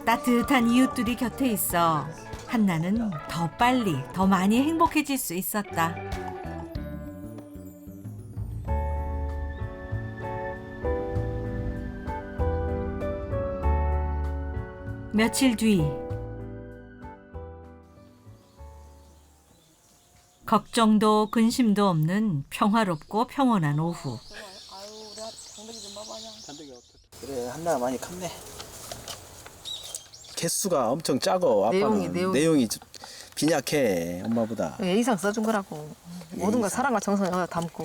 따뜻한 이웃들이 곁에 있어 한나는 더 빨리 더 많이 행복해질 수 있었다. 며칠 뒤 걱정도 근심도 없는 평화롭고 평온한 오후. 그래 한나 많이 컸네. 개수가 엄청 작어. 아빠는 내용이 좀 빈약해 엄마보다. 예의상 써준 거라고. 모든 걸 사랑과 정성을 담고.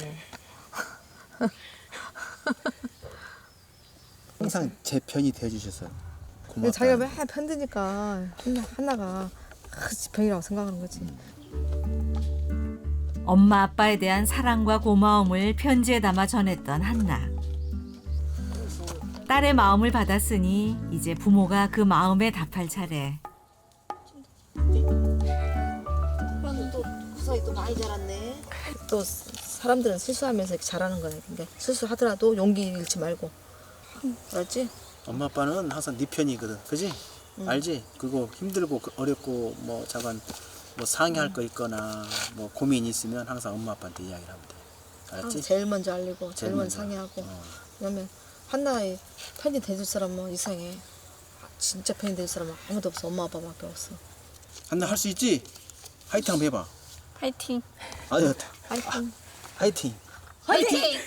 항상 제 편이 되어주셔서 고맙다. 자기가 맨날 편드니까 한나가 지 편이라고 생각하는 거지. 엄마 아빠에 대한 사랑과 고마움을 편지에 담아 전했던 한나. 딸의 마음을 받았으니 이제 부모가 그 마음에 답할 차례. 그럼 또그 사이 또 많이 자랐네. 또 사람들은 실수하면서 이렇게 잘하는 거야. 근데 실수하더라도 용기 잃지 말고. 알지? 엄마 아빠는 항상 네 편이거든, 그지? 알지? 그거 힘들고 어렵고 뭐 자관 뭐 상의할 거 있거나 뭐 고민이 있으면 항상 엄마 아빠한테 이야기를 하면 돼. 알았지? 제일 먼저 알리고 제일 먼저 먼저. 상의하고. 왜냐면 한나의 편이 대줄 사람은 이상해. 진짜 편이 대줄 사람은 아무도 없어. 엄마 아빠밖에 없어. 한나 할 수 있지? 화이팅 한번 해봐. 파이팅. 아유, 화이팅. 화이팅. 화이팅!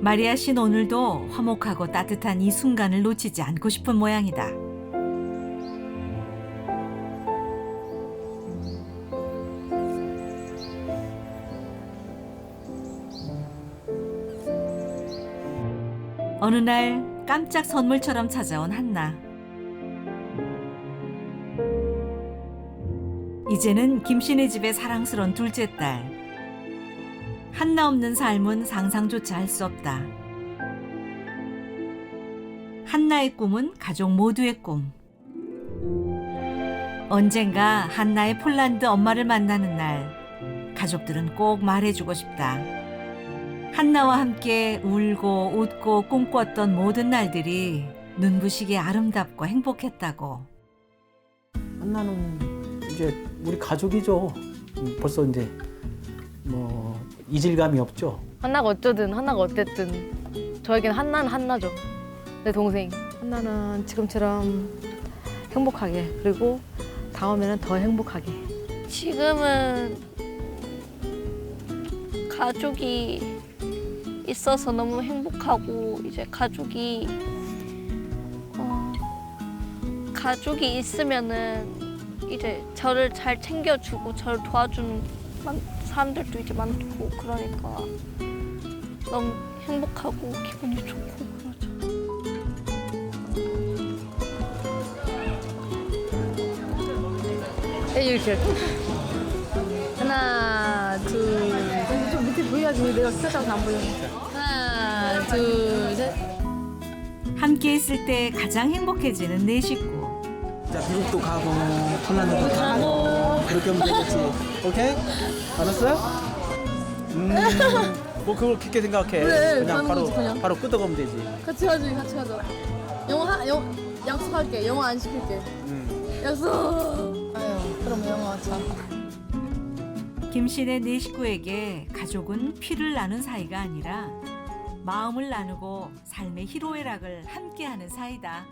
마리아 씨는 오늘도 화목하고 따뜻한 이 순간을 놓치지 않고 싶은 모양이다. 어느 날 깜짝 선물처럼 찾아온 한나. 이제는 김씨네 집의 사랑스러운 둘째 딸. 한나 없는 삶은 상상조차 할 수 없다. 한나의 꿈은 가족 모두의 꿈. 언젠가 한나의 폴란드 엄마를 만나는 날, 가족들은 꼭 말해주고 싶다. 한나와 함께 울고 웃고 꿈꿨던 모든 날들이 눈부시게 아름답고 행복했다고. 한나는 이제 우리 가족이죠. 벌써 이제 뭐 이질감이 없죠. 한나가 어쩌든 한나가 어땠든 저에겐 한나는 한나죠. 내 동생. 한나는 지금처럼 행복하게 그리고 다음에는 더 행복하게. 지금은 가족이 있어서 너무 행복하고 이제 가족이 있으면은 이제 저를 잘 챙겨주고 저를 도와주는 사람들도 이제 많고 그러니까 너무 행복하고 기분이 좋고 그러죠. 이렇게 하나 둘 좀 밑에 보여야지 내가 켜져서 안 보여. 하나 둘 셋. 함께 있을 때 가장 행복해지는 네 식구. 자, 미국도 가고 폴란드도 가고 그렇게 하면 되겠지. 오케이? 알았어요? 뭐 그걸 깊게 생각해. 그래, 그냥 가는 바로 거지, 그냥. 바로 끄덕으면 되지. 같이 가자. 영어 약속할게. 영어 안 시킬게. 약속. 아유, 그럼 영어 하자. 김씨네 네 식구에게 가족은 피를 나눈 사이가 아니라 마음을 나누고 삶의 희로애락을 함께하는 사이다.